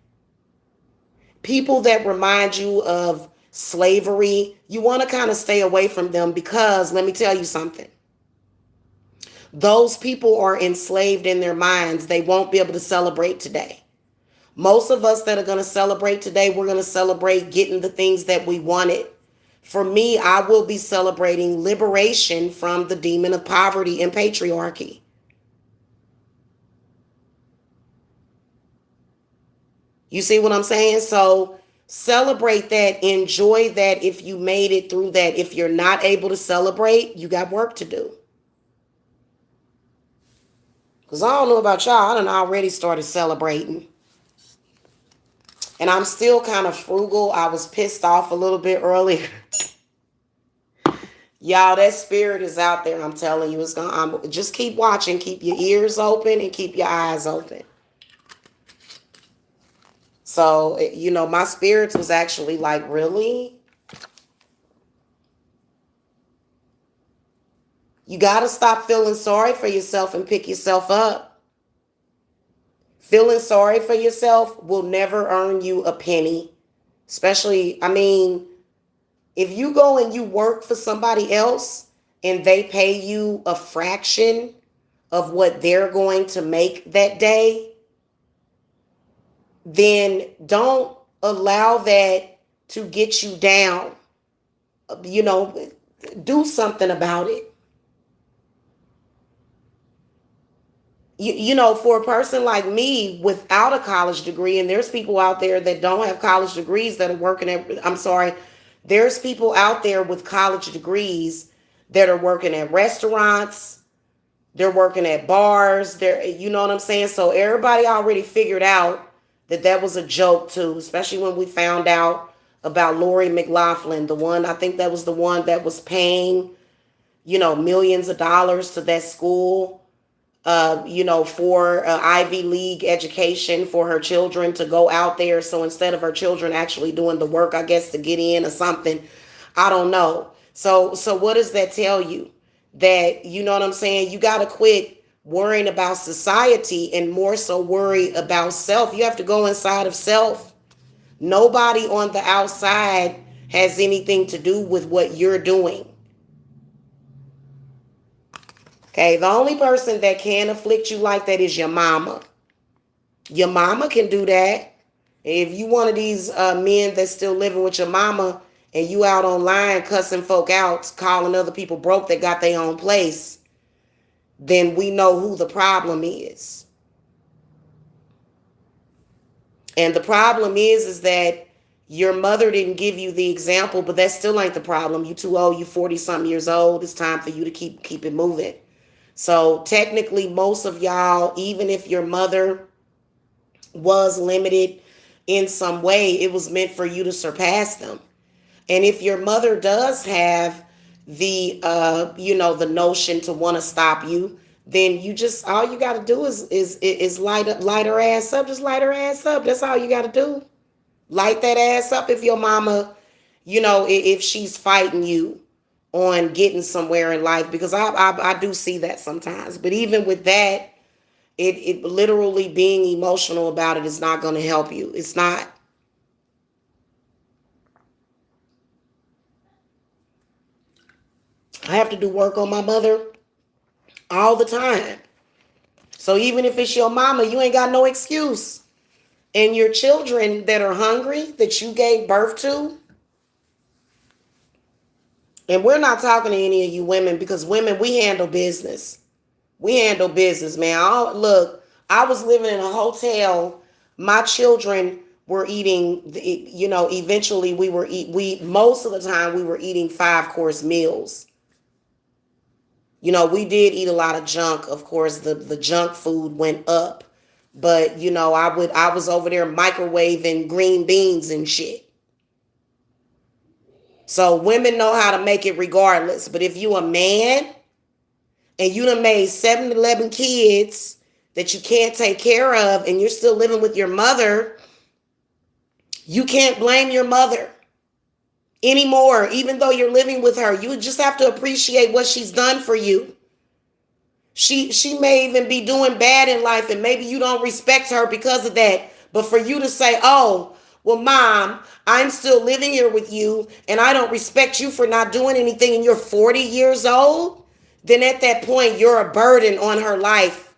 People that remind you of slavery, you want to kind of stay away from them because let me tell you something. Those people are enslaved in their minds. They won't be able to celebrate today. Most of us that are going to celebrate today, we're going to celebrate getting the things that we wanted. For me, I will be celebrating liberation from the demon of poverty and patriarchy. You see what I'm saying? So celebrate that. Enjoy that if you made it through that. If you're not able to celebrate, you got work to do. Because I don't know about y'all. I done already started celebrating. And I'm still kind of frugal. I was pissed off a little bit earlier. Y'all, that spirit is out there. I'm telling you, just keep watching. Keep your ears open and keep your eyes open. So, my spirits was actually like, really? You got to stop feeling sorry for yourself and pick yourself up. Feeling sorry for yourself will never earn you a penny. Especially, if you go and you work for somebody else and they pay you a fraction of what they're going to make that day, then don't allow that to get you down. Do something about it. For a person like me without a college degree, and there's people out there that don't have college degrees that are working there's people out there with college degrees that are working at restaurants, they're working at bars, you know what I'm saying? So everybody already figured out that was a joke too, especially when we found out about Lori McLaughlin, I think that was the one that was paying, millions of dollars to that school. For Ivy League education for her children to go out there. So instead of her children actually doing the work, I guess, to get in or something, I don't know. So what does that tell you? That, you know what I'm saying? You got to quit worrying about society and more so worry about self. You have to go inside of self. Nobody on the outside has anything to do with what you're doing. Okay, the only person that can afflict you like that is your mama. Your mama can do that. If you one of these men that's still living with your mama and you out online cussing folk out, calling other people broke that got their own place, then we know who the problem is. And the problem is that your mother didn't give you the example, but that still ain't the problem. You too old, you 40 something years old. It's time for you to keep it moving. So technically, most of y'all, even if your mother was limited in some way, it was meant for you to surpass them. And if your mother does have the the notion to want to stop you, then you just, all you got to do is light her ass up. Just light her ass up. That's all you got to do. Light that ass up. If your mama, if she's fighting you on getting somewhere in life, because I do see that sometimes. But even with that, it literally being emotional about it is not going to help you. It's not. I have to do work on my mother all the time. So even if it's your mama, you ain't got no excuse. And your children that are hungry, that you gave birth to, and we're not talking to any of you women, because women, we handle business. We handle business, man. Look, I was living in a hotel. My children were eating, eventually most of the time we were eating 5-course meals. We did eat a lot of junk. Of course, the junk food went up. But, I was over there microwaving green beans and shit. So women know how to make it regardless. But if you a man and you done made 7-11 kids that you can't take care of, and you're still living with your mother, you can't blame your mother anymore. Even though you're living with her, you just have to appreciate what she's done for you. She may even be doing bad in life, and maybe you don't respect her because of that. But for you to say, oh, well, mom, I'm still living here with you and I don't respect you for not doing anything, and you're 40 years old, then at that point you're a burden on her life.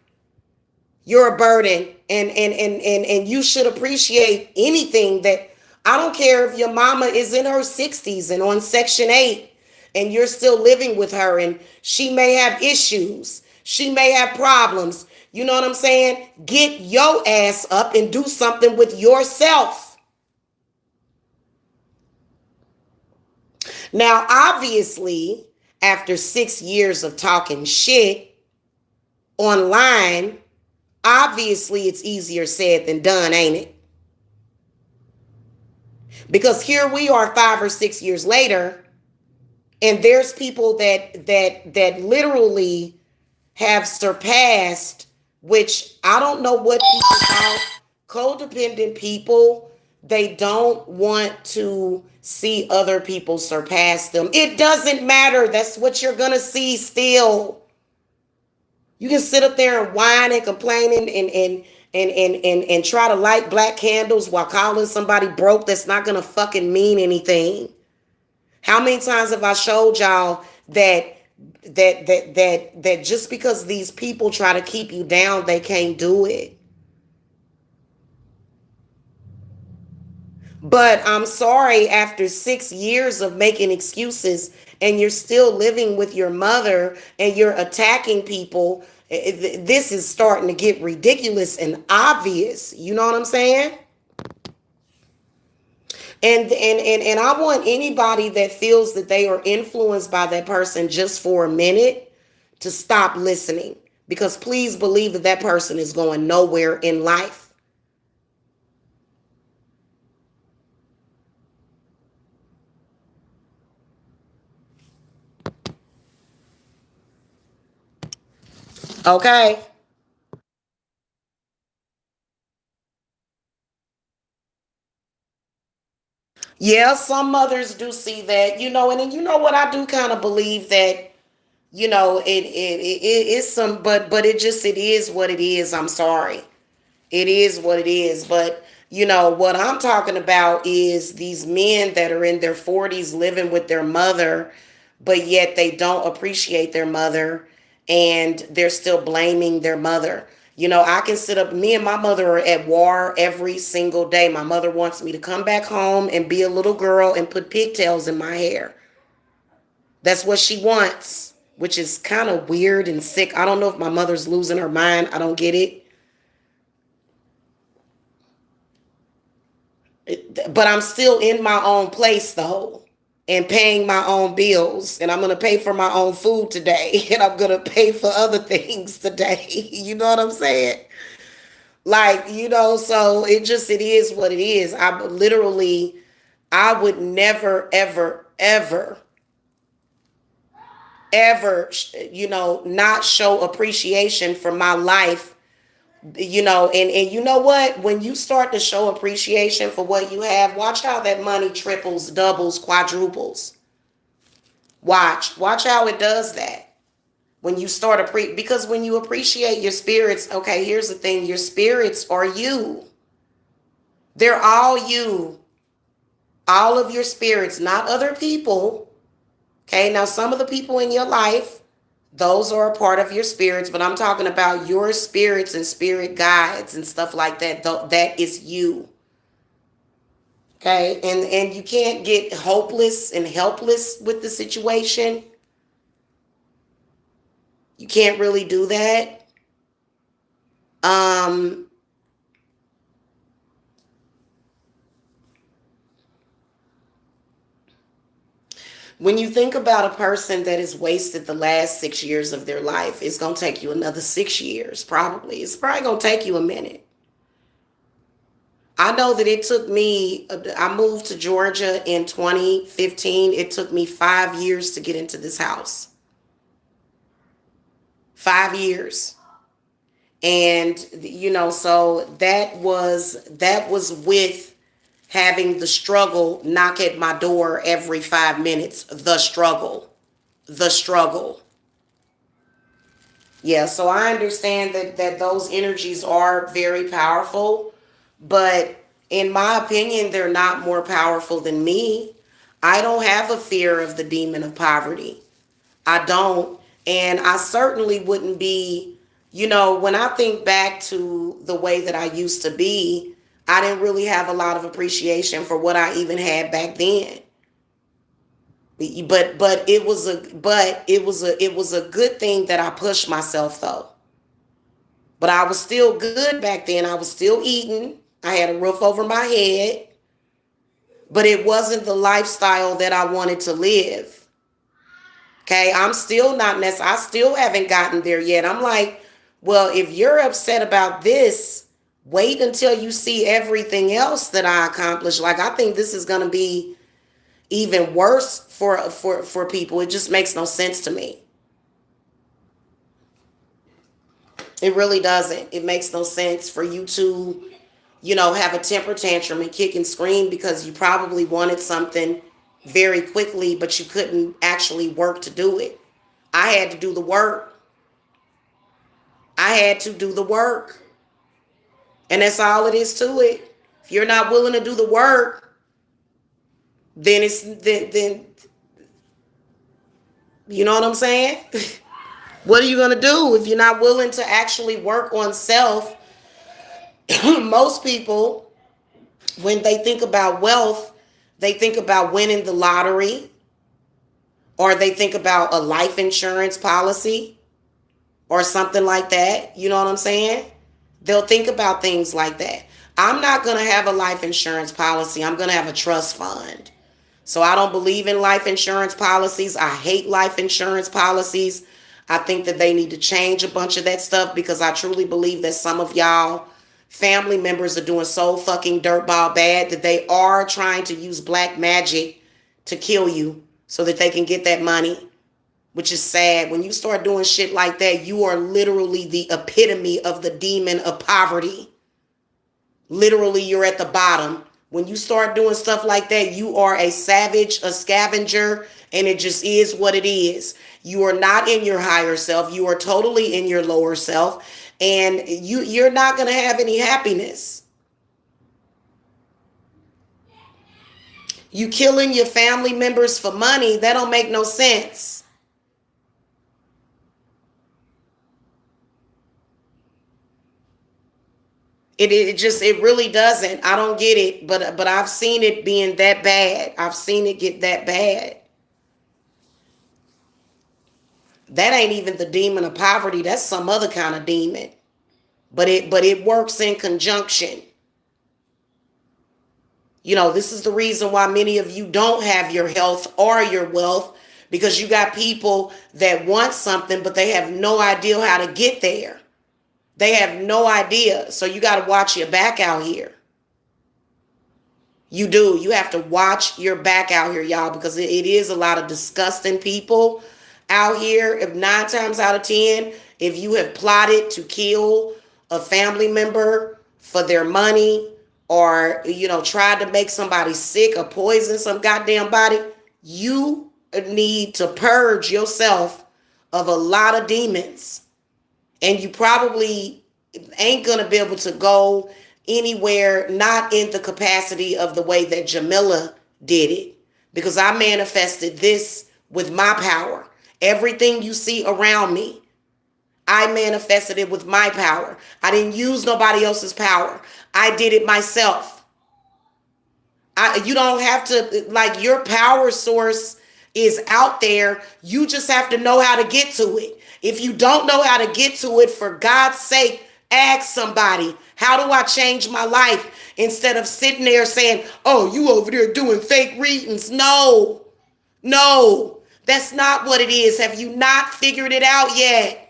You're a burden, and you should appreciate anything that, I don't care if your mama is in her 60s and on Section 8 and you're still living with her, and she may have issues. She may have problems. You know what I'm saying? Get your ass up and do something with yourself. Now, obviously, after 6 years of talking shit online, obviously it's easier said than done, ain't it? Because here we are 5 or 6 years later, and there's people that literally have surpassed, which I don't know what people call codependent people. They don't want to see other people surpass them. It doesn't matter. That's what you're gonna see still. You can sit up there and whine and complain and try to light black candles while calling somebody broke. That's not gonna fucking mean anything. How many times have I showed y'all that just because these people try to keep you down, they can't do it? But I'm sorry, after 6 years of making excuses and you're still living with your mother and you're attacking people, this is starting to get ridiculous and obvious. You know what I'm saying? And I want anybody that feels that they are influenced by that person just for a minute to stop listening, because please believe that that person is going nowhere in life. Okay? Yeah, some mothers do see that, and then you know what, I do kind of believe that, it is some, but it is what it is. I'm sorry. It is what it is. But what I'm talking about is these men that are in their 40s living with their mother, but yet they don't appreciate their mother, and they're still blaming their mother. I can sit up, me and my mother are at war every single day. My mother wants me to come back home and be a little girl and put pigtails in my hair. That's what she wants. which is kind of weird and sick. I don't know if my mother's losing her mind. I don't get it. But I'm still in my own place though, and paying my own bills, and I'm going to pay for my own food today, and I'm going to pay for other things today. You know what I'm saying? Like, so it is what it is. I would never, ever, ever, ever, not show appreciation for my life, and you know what? When you start to show appreciation for what you have, watch how that money triples, doubles, quadruples. Watch how it does that. When you start because when you appreciate your spirits, okay, here's the thing, your spirits are you. They're all you. All of your spirits, not other people. Okay, now some of the people in your life, those are a part of your spirits, but I'm talking about your spirits and spirit guides and stuff like that. That is you. Okay, and you can't get hopeless and helpless with the situation. You can't really do that. When you think about a person that has wasted the last 6 years of their life, it's going to take you another 6 years, probably. It's probably going to take you a minute. I know that it took me, I moved to Georgia in 2015. It took me 5 years to get into this house. 5 years. And, so that was with having the struggle knock at my door every 5 minutes. The struggle. Yeah, so I understand that those energies are very powerful, but in my opinion, they're not more powerful than me. I don't have a fear of the demon of poverty. I don't. And I certainly wouldn't be, when I think back to the way that I used to be, I didn't really have a lot of appreciation for what I even had back then. But it was a good thing that I pushed myself though. But I was still good back then. I was still eating. I had a roof over my head, but it wasn't the lifestyle that I wanted to live. Okay, I'm still not I still haven't gotten there yet. I'm like, well, if you're upset about this, wait until you see everything else that I accomplished. Like, I think this is going to be even worse for people. It just makes no sense to me. It really doesn't. It makes no sense for you to, have a temper tantrum and kick and scream because you probably wanted something very quickly, but you couldn't actually work to do it. I had to do the work. I had to do the work. And that's all it is to it. If you're not willing to do the work, then then you know what I'm saying? What are you going to do if you're not willing to actually work on self? Most people, when they think about wealth, they think about winning the lottery, or they think about a life insurance policy or something like that. You know what I'm saying? They'll think about things like that. I'm not going to have a life insurance policy. I'm going to have a trust fund. So I don't believe in life insurance policies. I hate life insurance policies. I think that they need to change a bunch of that stuff because I truly believe that some of y'all family members are doing so fucking dirtball bad that they are trying to use black magic to kill you so that they can get that money, which is sad. When you start doing shit like that, you are literally the epitome of the demon of poverty. Literally, you're at the bottom. When you start doing stuff like that, you are a savage, a scavenger, and it just is what it is. You are not in your higher self. You are totally in your lower self, and you're not going to have any happiness. You killing your family members for money, that don't make no sense. It really doesn't. I don't get it, but I've seen it being that bad. I've seen it get that bad. That ain't even the demon of poverty. That's some other kind of demon. But it works in conjunction. This is the reason why many of you don't have your health or your wealth, because you got people that want something, but they have no idea how to get there. They have no idea. So you got to watch your back out here. You do. You have to watch your back out here, y'all, because it is a lot of disgusting people out here. If 9 times out of 10, if you have plotted to kill a family member for their money, or tried to make somebody sick or poison some goddamn body, you need to purge yourself of a lot of demons. And you probably ain't gonna be able to go anywhere, not in the capacity of the way that Jamila did it, because I manifested this with my power. Everything you see around me, I manifested it with my power. I didn't use nobody else's power. I did it myself. You don't have to, like, your power source is out there. You just have to know how to get to it. If you don't know how to get to it, for God's sake, ask somebody, how do I change my life? Instead of sitting there saying, oh, you over there doing fake readings. No, that's not what it is. Have you not figured it out yet?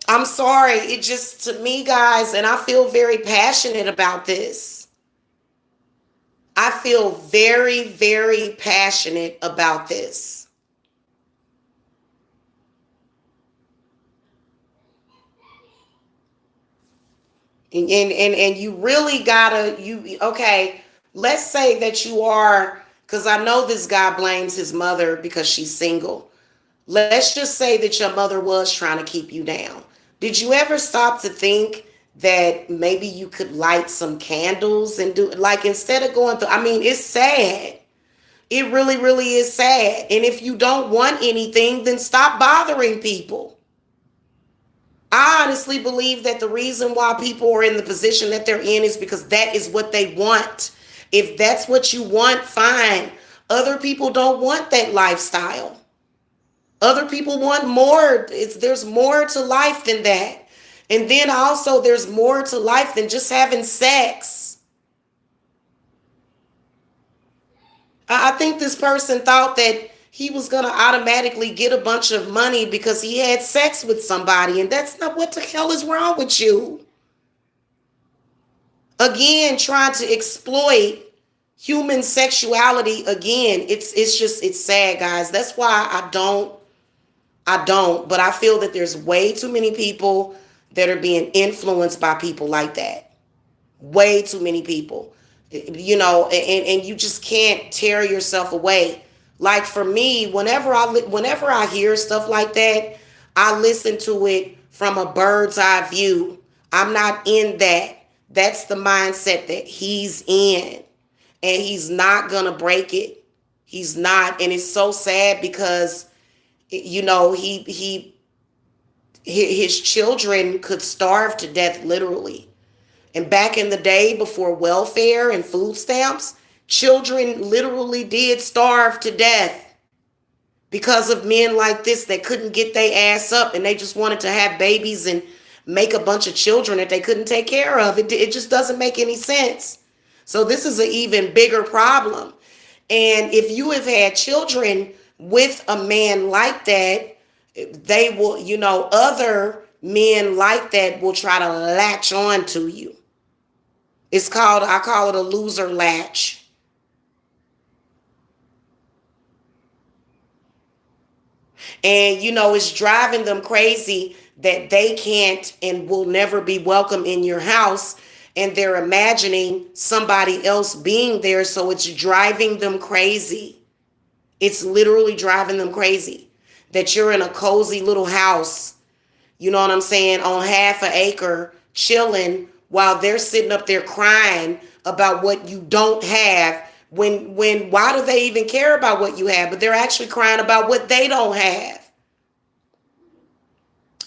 I'm sorry. It just, to me, guys, and I feel very passionate about this. I feel very, very passionate about this. And you really gotta, okay, let's say that you are, because I know this guy blames his mother because she's single. Let's just say that your mother was trying to keep you down. Did you ever stop to think that maybe you could light some candles and do, like, instead of going through, I mean, it's sad. It really, really is sad. And if you don't want anything, then stop bothering people. I honestly believe that the reason why people are in the position that they're in is because that is what they want. If that's what you want, fine. Other people don't want that lifestyle. Other people want more. There's more to life than that. And then also there's more to life than just having sex. I think this person thought that he was going to automatically get a bunch of money because he had sex with somebody. And that's not, what the hell is wrong with you? Again, trying to exploit human sexuality again. It's sad, guys. That's why I don't, but I feel that there's way too many people that are being influenced by people like that. Way too many people, and you just can't tear yourself away. Like, for me, whenever I hear stuff like that, I listen to it from a bird's eye view. I'm not in that. That's the mindset that he's in, and he's not gonna break it. He's not, and it's so sad because his children could starve to death, literally. And back in the day, before welfare and food stamps, children literally did starve to death because of men like this that couldn't get their ass up, and they just wanted to have babies and make a bunch of children that they couldn't take care of. It just doesn't make any sense. So this is an even bigger problem. And if you have had children with a man like that, they will, other men like that will try to latch on to you. I call it a loser latch. And, it's driving them crazy that they can't and will never be welcome in your house. And they're imagining somebody else being there. So it's driving them crazy. It's literally driving them crazy that you're in a cozy little house, you know what I'm saying, on half an acre, chilling, while they're sitting up there crying about what you don't have. Why do they even care about what you have? But they're actually crying about what they don't have.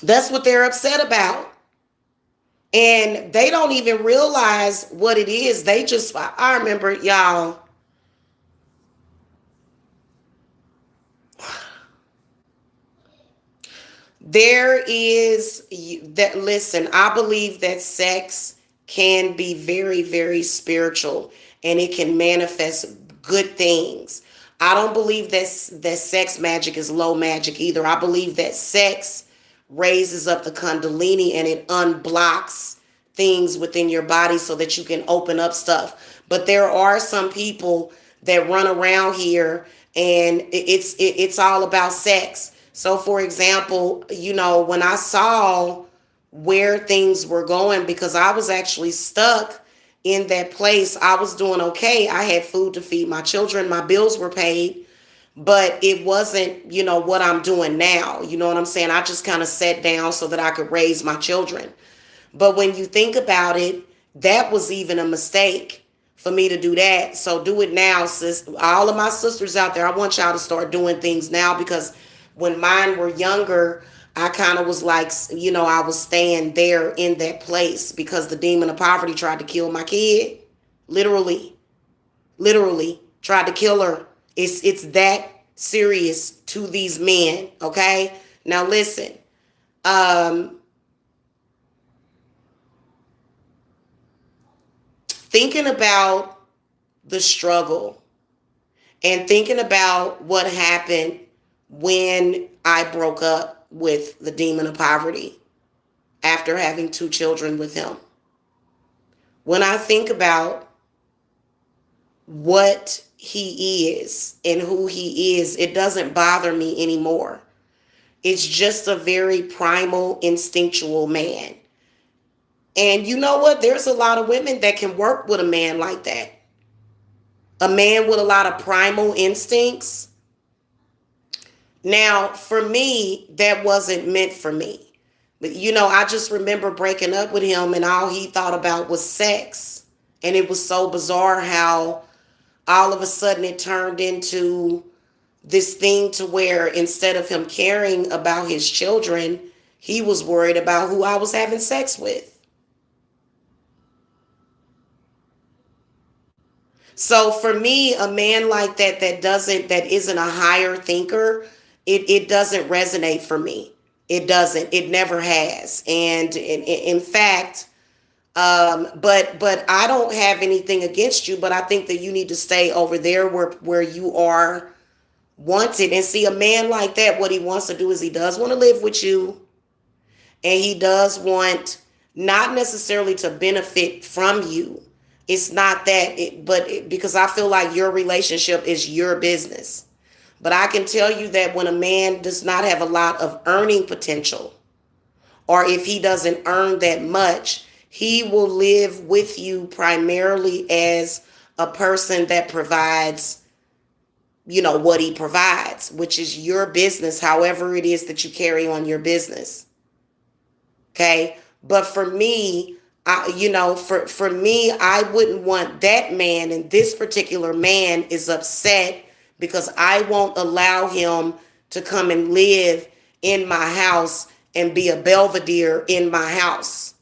That's what they're upset about. And they don't even realize what it is. They just, I remember, y'all, there is that, listen, I believe that sex can be very, very spiritual and it can manifest good things. I don't believe that sex magic is low magic either. I believe that sex raises up the kundalini and it unblocks things within your body so that you can open up stuff. But there are some people that run around here and it's all about sex. So for example, when I saw where things were going, because I was actually stuck in that place. I was doing okay. I had food to feed my children. My bills were paid, but it wasn't, what I'm doing now. You know what I'm saying? I just kind of sat down so that I could raise my children. But when you think about it, that was even a mistake for me to do that. So do it now, sis. All of my sisters out there, I want y'all to start doing things now, because when mine were younger, I kind of was like, I was staying there in that place because the demon of poverty tried to kill my kid. Literally, literally tried to kill her. It's that serious to these men, okay? Now listen. Um Thinking about the struggle and thinking about what happened when I broke up with the demon of poverty after having 2 children with him. When I think about what he is and who he is, it doesn't bother me anymore. It's just a very primal, instinctual man. And you know what? There's a lot of women that can work with a man like that. A man with a lot of primal instincts. Now, for me, that wasn't meant for me. But, I just remember breaking up with him and all he thought about was sex. And it was so bizarre how all of a sudden it turned into this thing to where instead of him caring about his children, he was worried about who I was having sex with. So for me, a man like that that isn't a higher thinker, it doesn't resonate for me. It doesn't. It never has. And in fact, but I don't have anything against you, but I think that you need to stay over there where you are wanted. And see, a man like that, what he wants to do is he does want to live with you, and he does want not necessarily to benefit from you. It's not that, because I feel like your relationship is your business. But I can tell you that when a man does not have a lot of earning potential, or if he doesn't earn that much, he will live with you primarily as a person that provides, what he provides, which is your business, however it is that you carry on your business. Okay. But for me, for me, I wouldn't want that man. And this particular man is upset because I won't allow him to come and live in my house and be a belvedere in my house.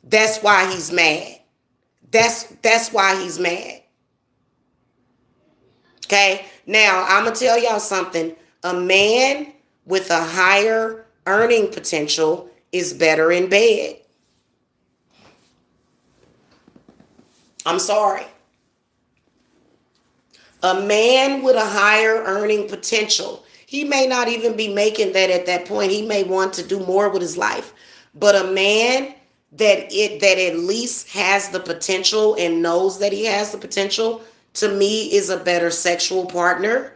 That's why he's mad. That's why he's mad. Okay. Now I'm gonna tell y'all something. A man with a higher earning potential is better in bed. I'm sorry. A man with a higher earning potential, he may not even be making that at that point. He may want to do more with his life. But a man that at least has the potential and knows that he has the potential, to me, is a better sexual partner,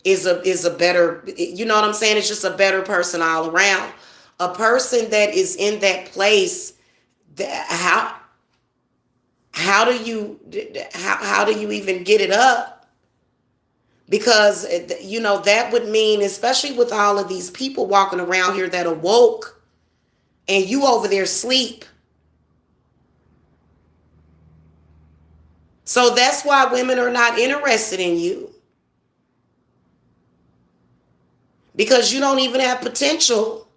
is a better, you know what I'm saying? It's just a better person all around. A person that is in that place, that how do you how do you even get it up? Because that would mean, especially with all of these people walking around here that are woke and you over there sleep. So that's why women are not interested in you, because you don't even have potential.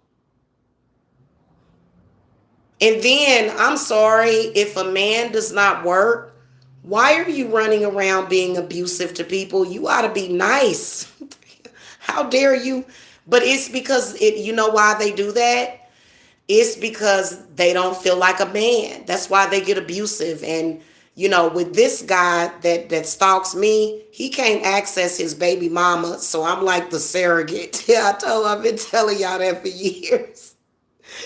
And then I'm sorry, if a man does not work, why are you running around being abusive to people? You ought to be nice. How dare you? But it's because you know why they do that? It's because they don't feel like a man. That's why they get abusive. And with this guy that stalks me, he can't access his baby mama. So I'm like the surrogate. Yeah, I've been telling y'all that for years.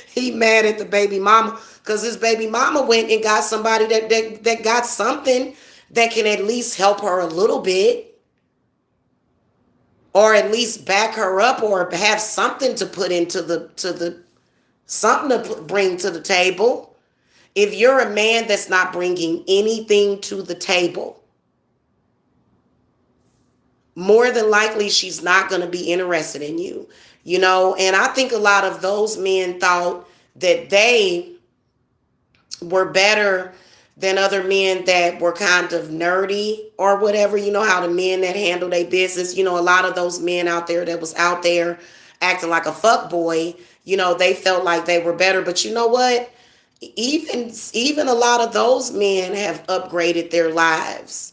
He mad at the baby mama because his baby mama went and got somebody that got something that can at least help her a little bit, or at least back her up, or have something to put into the something to bring to the table. If you're a man that's not bringing anything to the table, more than likely she's not going to be interested in you. And I think a lot of those men thought that they were better than other men that were kind of nerdy or whatever. You know how the men that handle their business, a lot of those men out there that was out there acting like a fuck boy, they felt like they were better. But you know what? Even a lot of those men have upgraded their lives.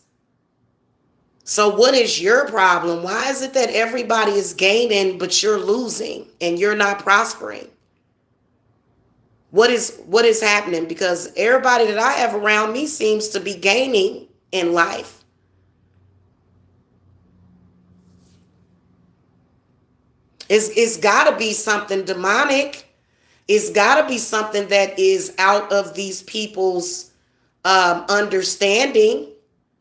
So what is your problem? Why is it that everybody is gaining but you're losing and you're not prospering? What is happening? Because everybody that I have around me seems to be gaining in life. It's got to be something demonic. It's got to be something that is out of these people's understanding.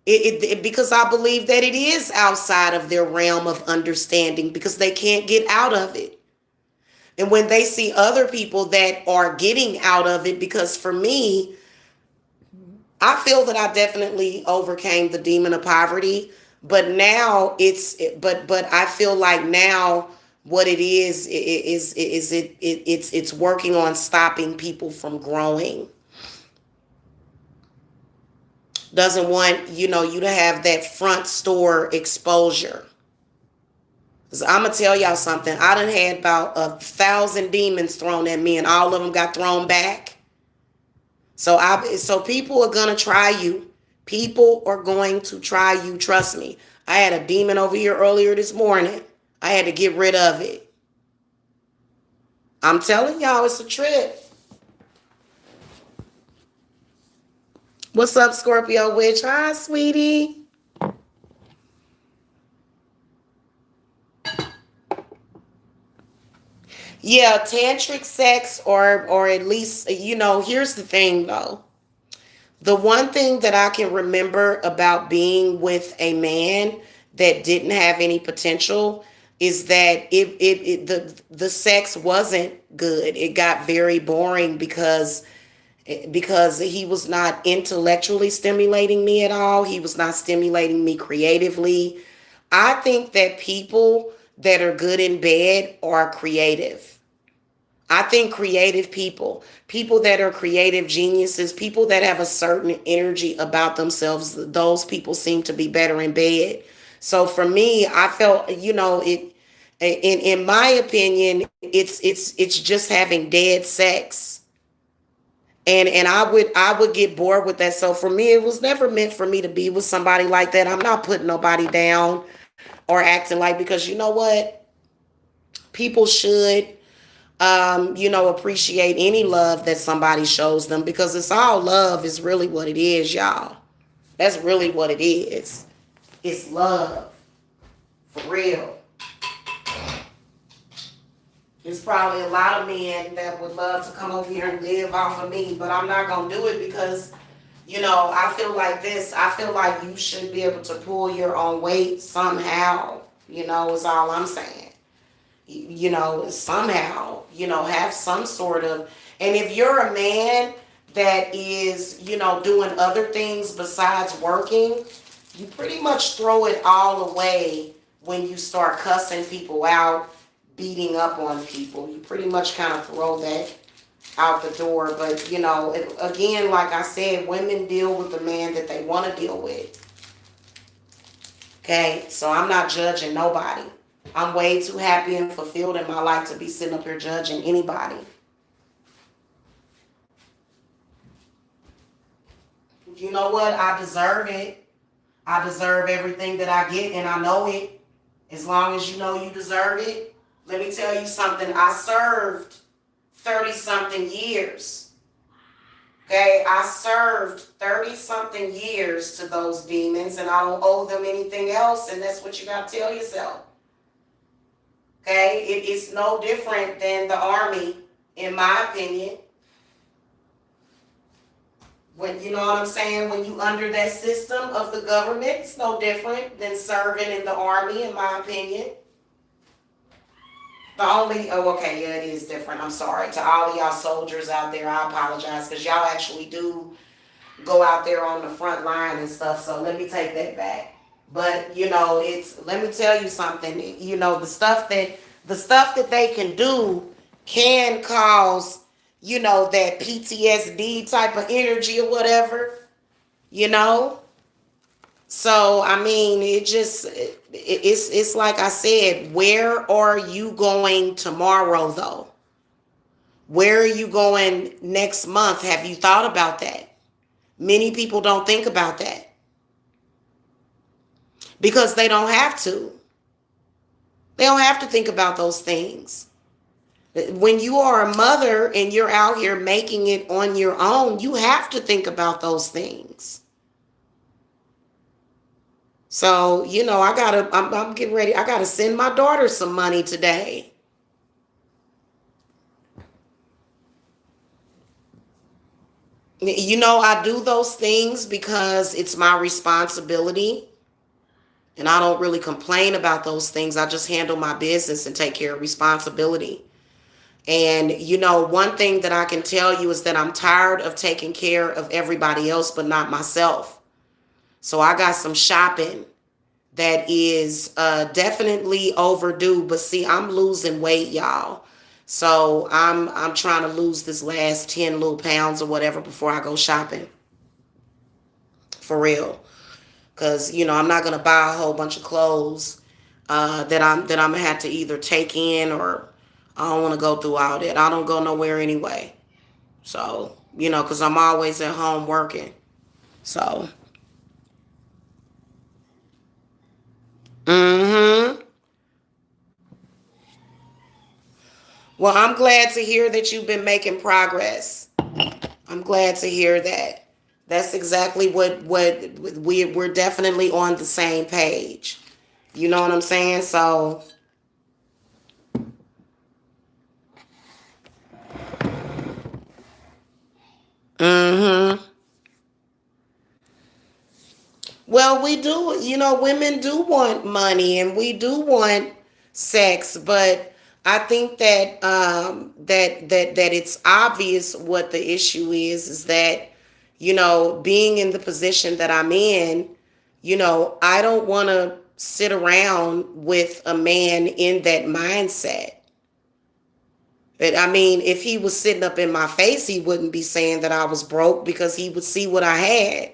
Because I believe that it is outside of their realm of understanding because they can't get out of it. And when they see other people that are getting out of it, because for me, I feel that I definitely overcame the demon of poverty, but now but I feel like now what it is it's working on stopping people from growing. Doesn't want you to have that front store exposure. So I'm gonna tell y'all something. I done had about 1,000 demons thrown at me, and all of them got thrown back. So people are gonna try you. People are going to try you. Trust me. I had a demon over here earlier this morning. I had to get rid of it. I'm telling y'all, it's a trip. What's up, Scorpio Witch? Hi, sweetie. Yeah, tantric sex, or at least, here's the thing though. The one thing that I can remember about being with a man that didn't have any potential is that the sex wasn't good. It got very boring because he was not intellectually stimulating me at all. He was not stimulating me creatively. I think that people that are good in bed are creative. I think creative people that are creative geniuses, people that have a certain energy about themselves, those people seem to be better in bed. So for me, I felt, it in my opinion, it's just having dead sex. And I would get bored with that. So for me, it was never meant for me to be with somebody like that. I'm not putting nobody down or acting like, because you know what? People should appreciate any love that somebody shows them, because it's all love is really what it is, y'all. That's really what it is. It's love. For real. There's probably a lot of men that would love to come over here and live off of me, but I'm not going to do it because, I feel like this. I feel like you should be able to pull your own weight somehow, is all I'm saying. Somehow, have some sort of, and if you're a man that is, doing other things besides working, you pretty much throw it all away when you start cussing people out, beating up on people. You pretty much kind of throw that out the door. But, again, like I said, women deal with the man that they want to deal with. Okay, so I'm not judging nobody. I'm way too happy and fulfilled in my life to be sitting up here judging anybody. you know what? I deserve it. I deserve everything that I get, and I know it. As long as you know you deserve it. Let me tell you something. I served 30 something years. Okay, I served 30 something years to those demons, and I don't owe them anything else, and that's what you got to tell yourself. Okay, it's no different than the army, in my opinion. When you know what I'm saying, when you under that system of the government, it's no different than serving in the army, in my opinion. Okay, yeah, it is different. I'm sorry. To all of y'all soldiers out there, I apologize because y'all actually do go out there on the front line and stuff. So let me take that back. But let me tell you something. The stuff that they can do can cause, that PTSD type of energy or whatever, you know. So I mean, it's like I said, where are you going tomorrow though? Where are you going next month? Have you thought about that? Many people don't think about that because they don't have to. They don't have to think about those things. When you are a mother and you're out here making it on your own, you have to think about those things. So, I'm getting ready. I gotta send my daughter some money today. I do those things because it's my responsibility. And I don't really complain about those things. I just handle my business and take care of responsibility. And, one thing that I can tell you is that I'm tired of taking care of everybody else, but not myself. So I got some shopping that is definitely overdue. But see, I'm losing weight, y'all. So I'm trying to lose this last 10 little pounds or whatever before I go shopping. For real. Because, I'm not going to buy a whole bunch of clothes that I'm going to have to either take in, or I don't want to go through all that. I don't go nowhere anyway. So, because I'm always at home working. So, mm-hmm. Well, I'm glad to hear that you've been making progress. I'm glad to hear that. That's exactly what we're definitely on the same page. You know what I'm saying? So, mm-hmm. Well, we do, women do want money and we do want sex, but I think that that it's obvious what the issue is that, being in the position that I'm in, I don't want to sit around with a man in that mindset. But I mean, if he was sitting up in my face, he wouldn't be saying that I was broke because he would see what I had.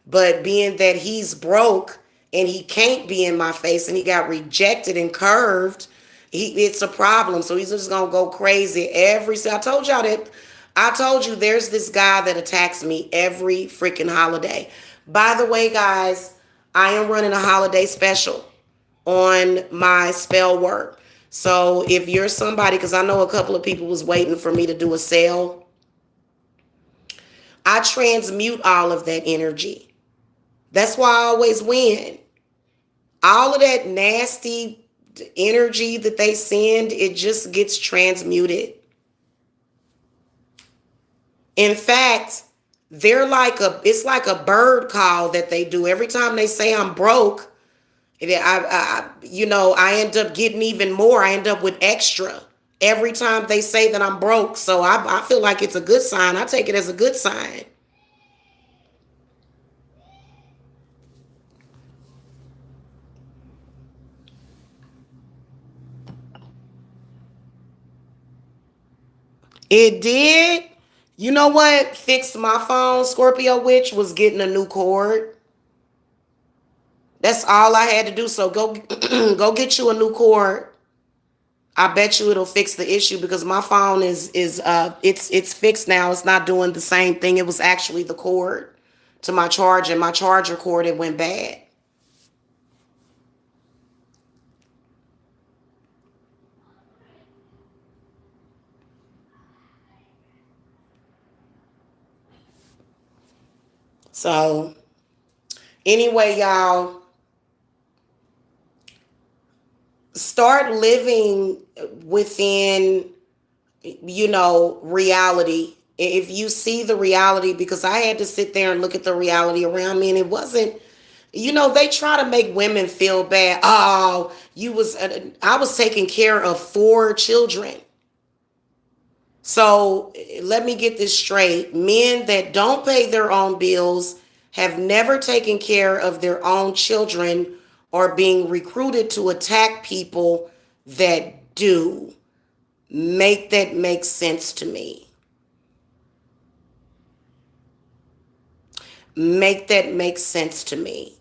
But being that he's broke and he can't be in my face and he got rejected and curved, it's a problem. So he's just gonna go crazy I told y'all that. I told you there's this guy that attacks me every freaking holiday. By the way, guys, I am running a holiday special on my spell work. So if you're somebody, because I know a couple of people was waiting for me to do a sale, I transmute all of that energy. That's why I always win. All of that nasty energy that they send, it just gets transmuted. In fact, it's like a bird call that they do. Every time they say I'm broke, I end up getting even more. I end up with extra every time they say that I'm broke. So I feel like it's a good sign. I take it as a good sign. It did. You know what fixed my phone, Scorpio Witch, was getting a new cord. That's all I had to do. So go go get you a new cord. I bet you it'll fix the issue because my phone is it's fixed now. It's not doing the same thing. It was actually the cord to my charger, and my charger cord, it went bad. So anyway, y'all, start living within, reality. If you see the reality, because I had to sit there and look at the reality around me, and it wasn't, they try to make women feel bad. Oh, I was taking care of 4 children. So let me get this straight. Men that don't pay their own bills, have never taken care of their own children, are being recruited to attack people that do. Make that make sense to me. Make that make sense to me.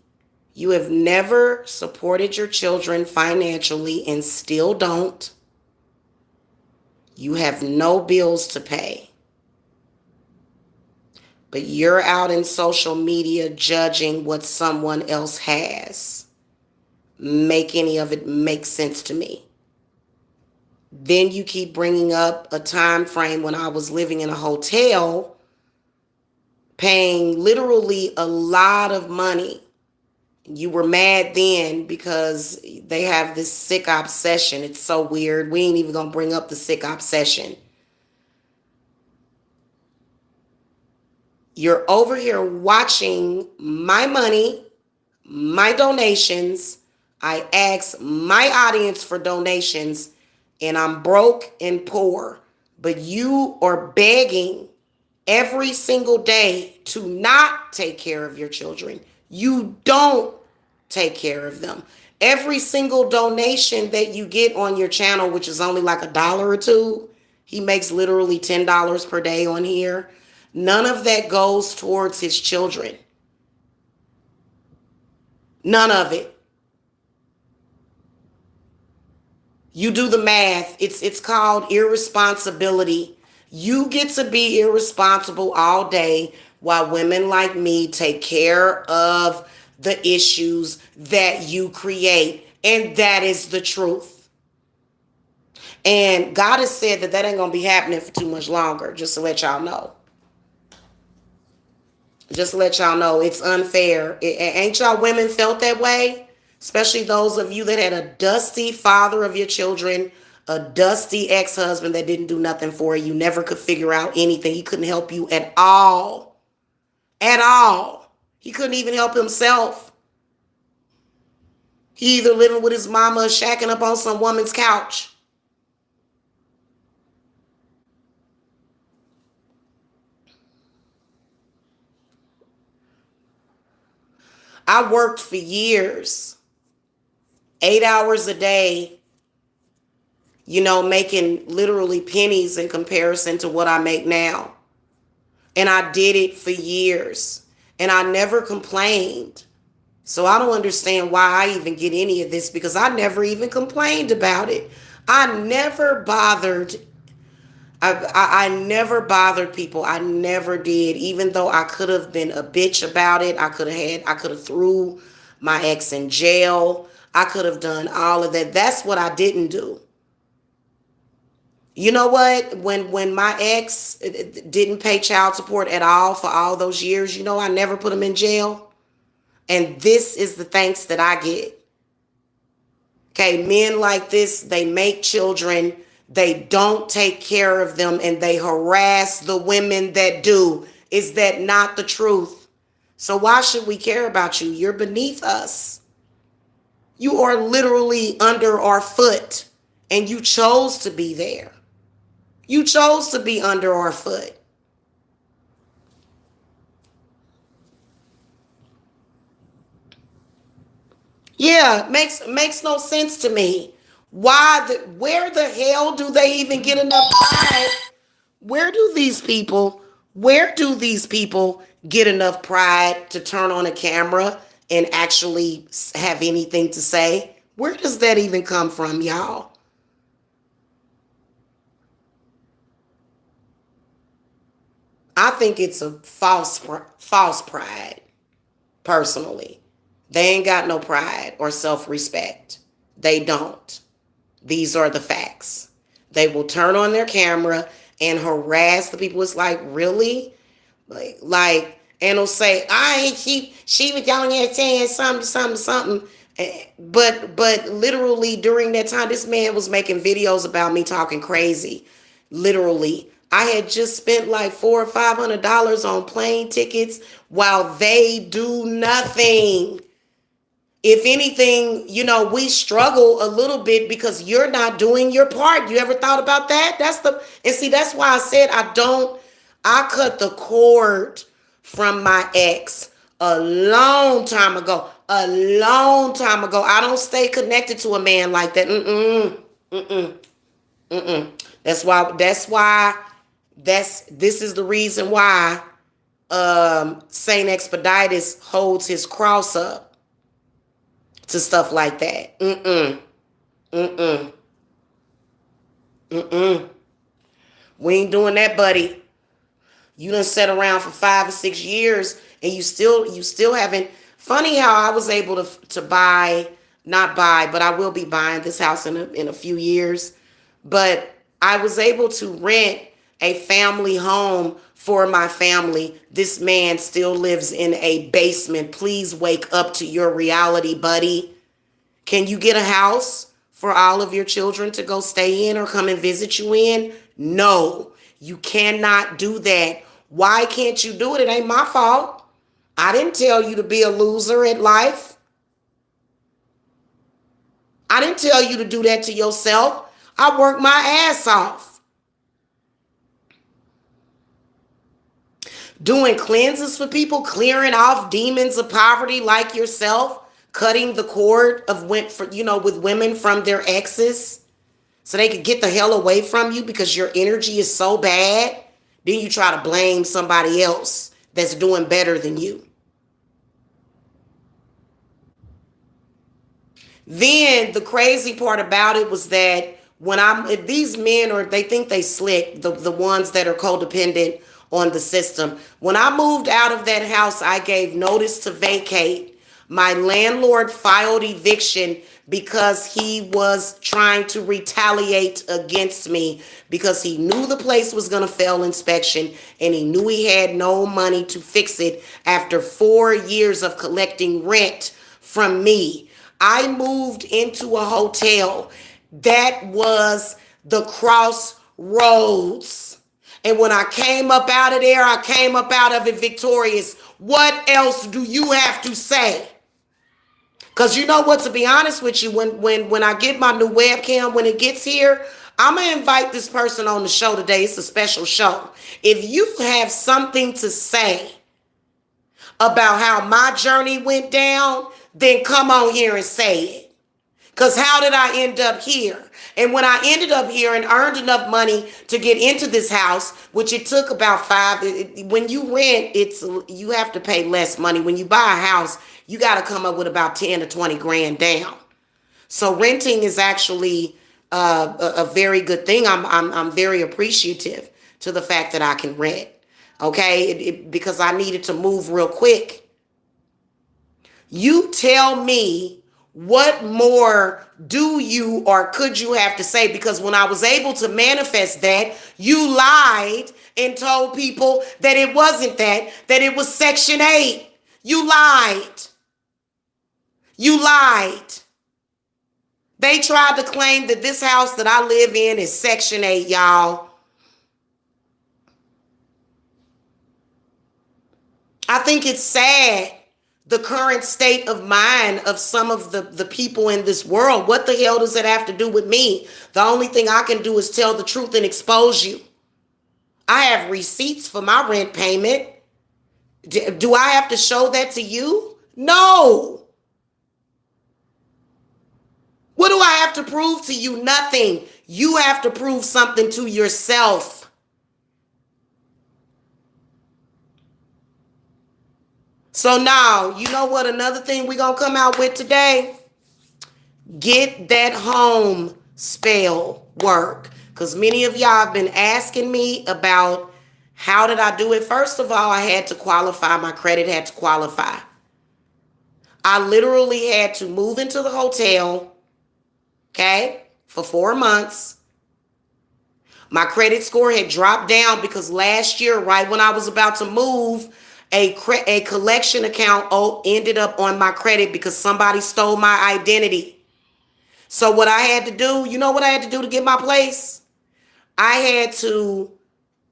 You have never supported your children financially and still don't. You have no bills to pay. But you're out in social media judging what someone else has. Make any of it make sense to me? Then you keep bringing up a time frame when I was living in a hotel, paying literally a lot of money. You were mad then because they have this sick obsession. It's so weird. We ain't even gonna bring up the sick obsession. You're over here watching my money, my donations. I ask my audience for donations, and I'm broke and poor. But you are begging every single day to not take care of your children. You don't take care of them. Every single donation that you get on your channel, which is only like $1 or $2, he makes literally $10 per day on here. None of that goes towards his children. None of it. You do the math. It's called irresponsibility. You get to be irresponsible all day while women like me take care of the issues that you create. And that is the truth. And God has said that ain't going to be happening for too much longer, just to let y'all know. Just to let y'all know, it's unfair. Ain't y'all women felt that way? Especially those of you that had a dusty father of your children, a dusty ex-husband that didn't do nothing for you, never could figure out anything. He couldn't help you at all. At all. He couldn't even help himself. He either living with his mama or shacking up on some woman's couch. I worked for years, 8 hours a day, making literally pennies in comparison to what I make now. And I did it for years. And I never complained. So I don't understand why I even get any of this, because I never even complained about it. I never bothered. I never bothered people. I never did. Even though I could have been a bitch about it. I could have threw my ex in jail. I could have done all of that. That's what I didn't do. You know what? When my ex didn't pay child support at all for all those years, I never put him in jail. And this is the thanks that I get. Okay, men like this, they make children, they don't take care of them, and they harass the women that do. Is that not the truth? So why should we care about you? You're beneath us. You are literally under our foot, and you chose to be there. You chose to be under our foot. Yeah, makes no sense to me. Where the hell do they even get enough pride? Where do these people, where do these people get enough pride to turn on a camera and actually have anything to say? Where does that even come from, y'all? I think it's a false pride, personally. They ain't got no pride or self-respect. They don't. These are the facts. They will turn on their camera and harass the people. It's like, really? And they'll say, she was down there saying something. But literally during that time, this man was making videos about me talking crazy. Literally. I had just spent like $400 or $500 on plane tickets while they do nothing. If anything, we struggle a little bit because you're not doing your part. You ever thought about that? That's why I said I cut the cord from my ex a long time ago. A long time ago. I don't stay connected to a man like that. This is the reason why Saint Expeditius holds his cross up to stuff like that. We ain't doing that, buddy. You done sat around for 5 or 6 years and you still haven't. Funny how I was able to buy, not buy, but I will be buying this house in a few years. But I was able to rent a family home for my family. This man still lives in a basement. Please wake up to your reality, buddy. Can you get a house for all of your children to go stay in or come and visit you in? No, you cannot do that. Why can't you do it? It ain't my fault. I didn't tell you to be a loser at life. I didn't tell you to do that to yourself. I worked my ass off. Doing cleanses for people, clearing off demons of poverty like yourself, cutting the cord with women from their exes so they could get the hell away from you because your energy is so bad. Then you try to blame somebody else that's doing better than you. Then the crazy part about it was that if these men, or they think they slick, the ones that are codependent on the system. When I moved out of that house, I gave notice to vacate. My landlord filed eviction because he was trying to retaliate against me because he knew the place was going to fail inspection and he knew he had no money to fix it after 4 years of collecting rent from me. I moved into a hotel that was the Crossroads. And when I came up out of there, I came up out of it victorious. What else do you have to say? Because you know what, to be honest with you, when I get my new webcam, when it gets here, I'm going to invite this person on the show today. It's a special show. If you have something to say about how my journey went down, then come on here and say it. Because how did I end up here? And when I ended up here and earned enough money to get into this house, which it took about when you rent, you have to pay less money. When you buy a house, you got to come up with about 10 to 20 grand down. So renting is actually a very good thing. I'm very appreciative to the fact that I can rent. Okay, because I needed to move real quick. You tell me, what more do you or could you have to say? Because when I was able to manifest that, you lied and told people that it wasn't that it was Section 8. You lied. You lied. They tried to claim that this house that I live in is Section 8, y'all. I think it's sad, the current state of mind of some of the people in this world. What the hell does it have to do with me? The only thing I can do is tell the truth and expose you. I have receipts for my rent payment. Do I have to show that to you? No. What do I have to prove to you? Nothing. You have to prove something to yourself. So now, you know what another thing we're going to come out with today? Get that home spell work. Because many of y'all have been asking me about How did I do it? First of all, I had to qualify. My credit had to qualify. I literally had to move into the hotel, okay, for 4 months. My credit score had dropped down because last year, right when I was about to move, a collection account ended up on my credit because somebody stole my identity. So what I had to do, you know what I had to do to get my place? I had to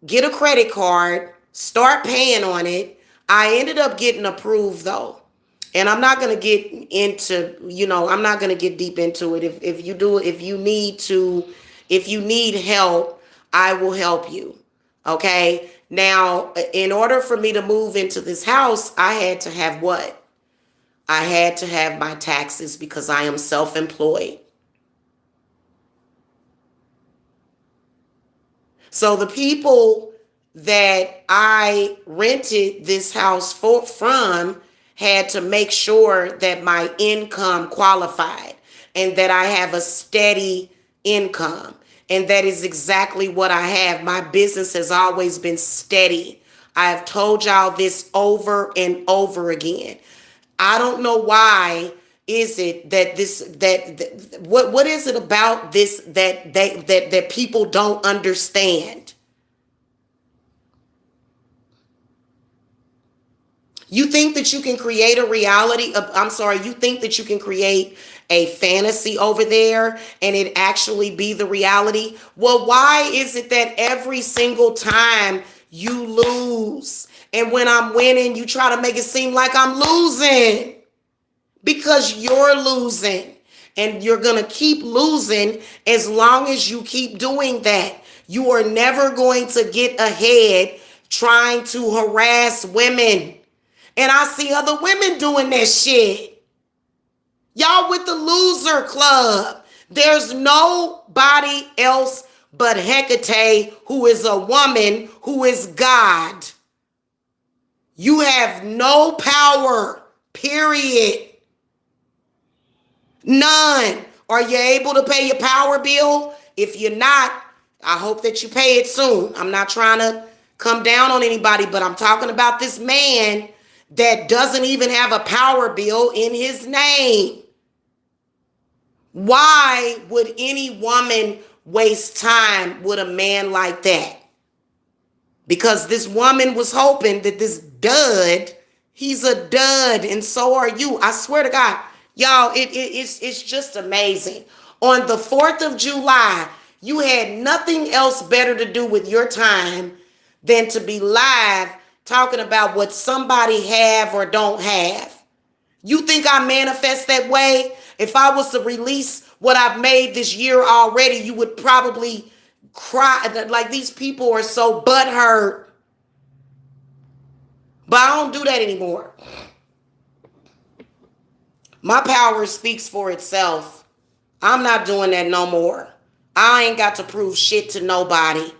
get a credit card, start paying on it. I ended up getting approved though. And I'm not going to get into, I'm not going to get deep into it. If you do, if you need help, I will help you. Okay. Now, in order for me to move into this house, I had to have what? I had to have my taxes because I am self-employed. So the people that I rented this house from had to make sure that my income qualified and that I have a steady income. And that is exactly what I have. My business has always been steady. I have told y'all this over and over again. I don't know why is it that what is it about this that people don't understand? You think that you can create a reality of, I'm sorry, you think that you can create a fantasy over there and it actually be the reality? Well, why is it that every single time you lose and when I'm winning, you try to make it seem like I'm losing? Because you're losing and you're going to keep losing as long as you keep doing that. You are never going to get ahead trying to harass women. And I see other women doing that shit. Y'all with the loser club. There's nobody else but Hecate who is a woman who is God. You have no power, period. None. Are you able to pay your power bill? If you're not, I hope that you pay it soon. I'm not trying to come down on anybody, but I'm talking about this man that doesn't even have a power bill in his name. Why would any woman waste time with a man like that? Because this woman was hoping that this dud, he's a dud, and so are you. I swear to God. Y'all, it's just amazing. On the 4th of July, you had nothing else better to do with your time than to be live talking about what somebody have or don't have. You think I manifest that way? If I was to release what I've made this year already, you would probably cry. Like, these people are so butthurt. But I don't do that anymore. My power speaks for itself. I'm not doing that no more. I ain't got to prove shit to nobody.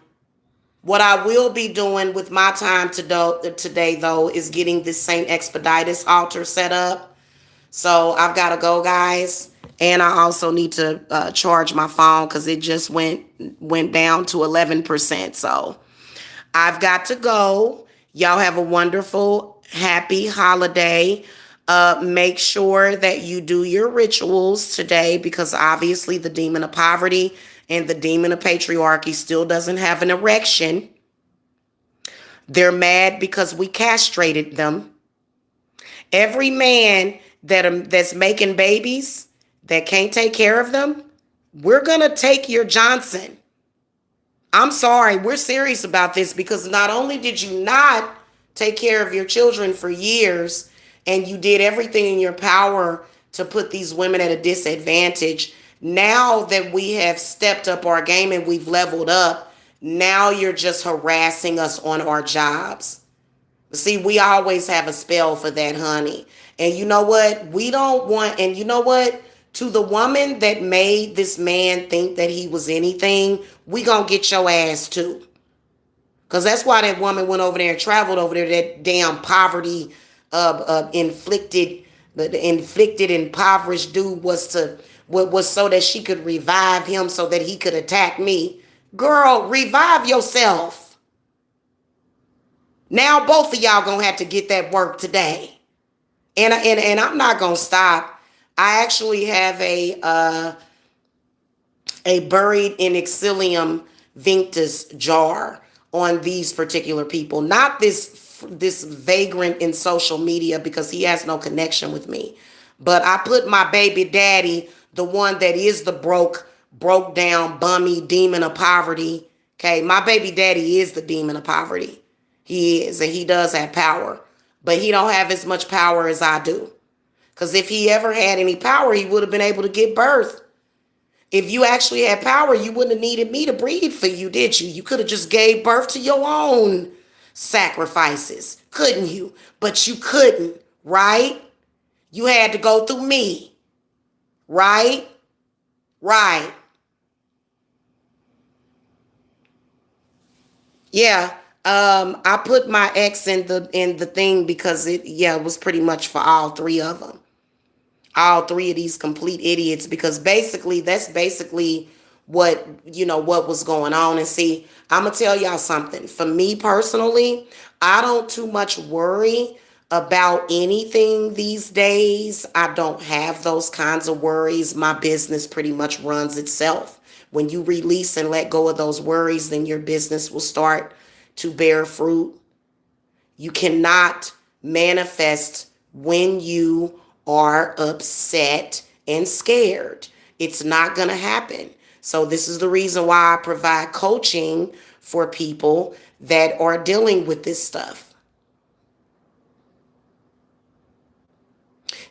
What I will be doing with my time today, though, is getting this St. Expeditors altar set up. So I've got to go, guys. And I also need to charge my phone because it just went down to 11%. So I've got to go. Y'all have a wonderful, happy holiday. Make sure that you do your rituals today because obviously the demon of poverty and the demon of patriarchy still doesn't have an erection. They're mad because we castrated them. Every man that's making babies that can't take care of them, we're going to take your Johnson. I'm sorry, we're serious about this because not only did you not take care of your children for years, and you did everything in your power to put these women at a disadvantage. Now that we have stepped up our game and we've leveled up, now you're just harassing us on our jobs. See, we always have a spell for that, honey. And you know what? We don't want, and you know what? To the woman that made this man think that he was anything, we gonna get your ass too. Because that's why that woman went over there and traveled over there, that damn poverty inflicted impoverished dude was so that she could revive him so that he could attack me. Girl, revive yourself. Now both of y'all gonna have to get that work today. And I'm not gonna stop. I actually have a buried in exilium vinctus jar on these particular people. Not this vagrant in social media because he has no connection with me. But I put my baby daddy, the one that is the broke down, bummy demon of poverty. Okay, my baby daddy is the demon of poverty. He is, and he does have power. But he don't have as much power as I do. Because if he ever had any power, he would have been able to give birth. If you actually had power, you wouldn't have needed me to breed for you, did you? You could have just gave birth to your own sacrifices, couldn't you? But you couldn't, right? You had to go through me, right? Right. Yeah. I put my ex in the thing because it was pretty much for all three of them. All three of these complete idiots, because basically that's basically what was going on. And see, I'm gonna tell y'all something. For me personally, I don't too much worry about anything these days. I don't have those kinds of worries. My business pretty much runs itself. When you release and let go of those worries, then your business will start to bear fruit. You cannot manifest when you are upset and scared. It's not going to happen. So this is the reason why I provide coaching for people that are dealing with this stuff.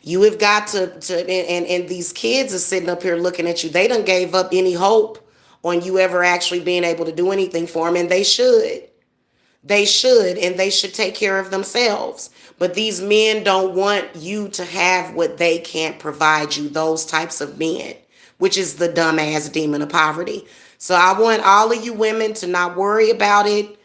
You have got and these kids are sitting up here looking at you. They done gave up any hope on you ever actually being able to do anything for them, and they should. They should, and they should take care of themselves. But these men don't want you to have what they can't provide you, those types of men, which is the dumbass demon of poverty. So I want all of you women to not worry about it.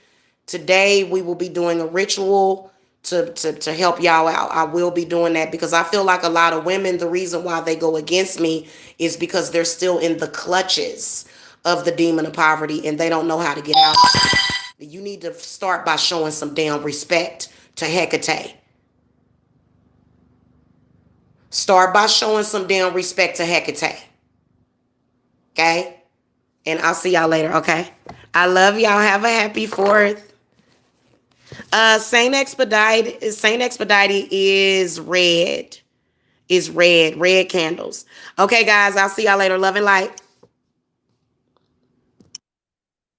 Today, we will be doing a ritual to help y'all out. I will be doing that because I feel like a lot of women, the reason why they go against me is because they're still in the clutches of the demon of poverty and they don't know how to get out. You need to start by showing some damn respect to Hecate. Start by showing some damn respect to Hecate. Okay? And I'll see y'all later, okay? I love y'all. Have a happy 4th. Saint Expedite is red. Red candles. Okay, guys, I'll see y'all later. Love and light.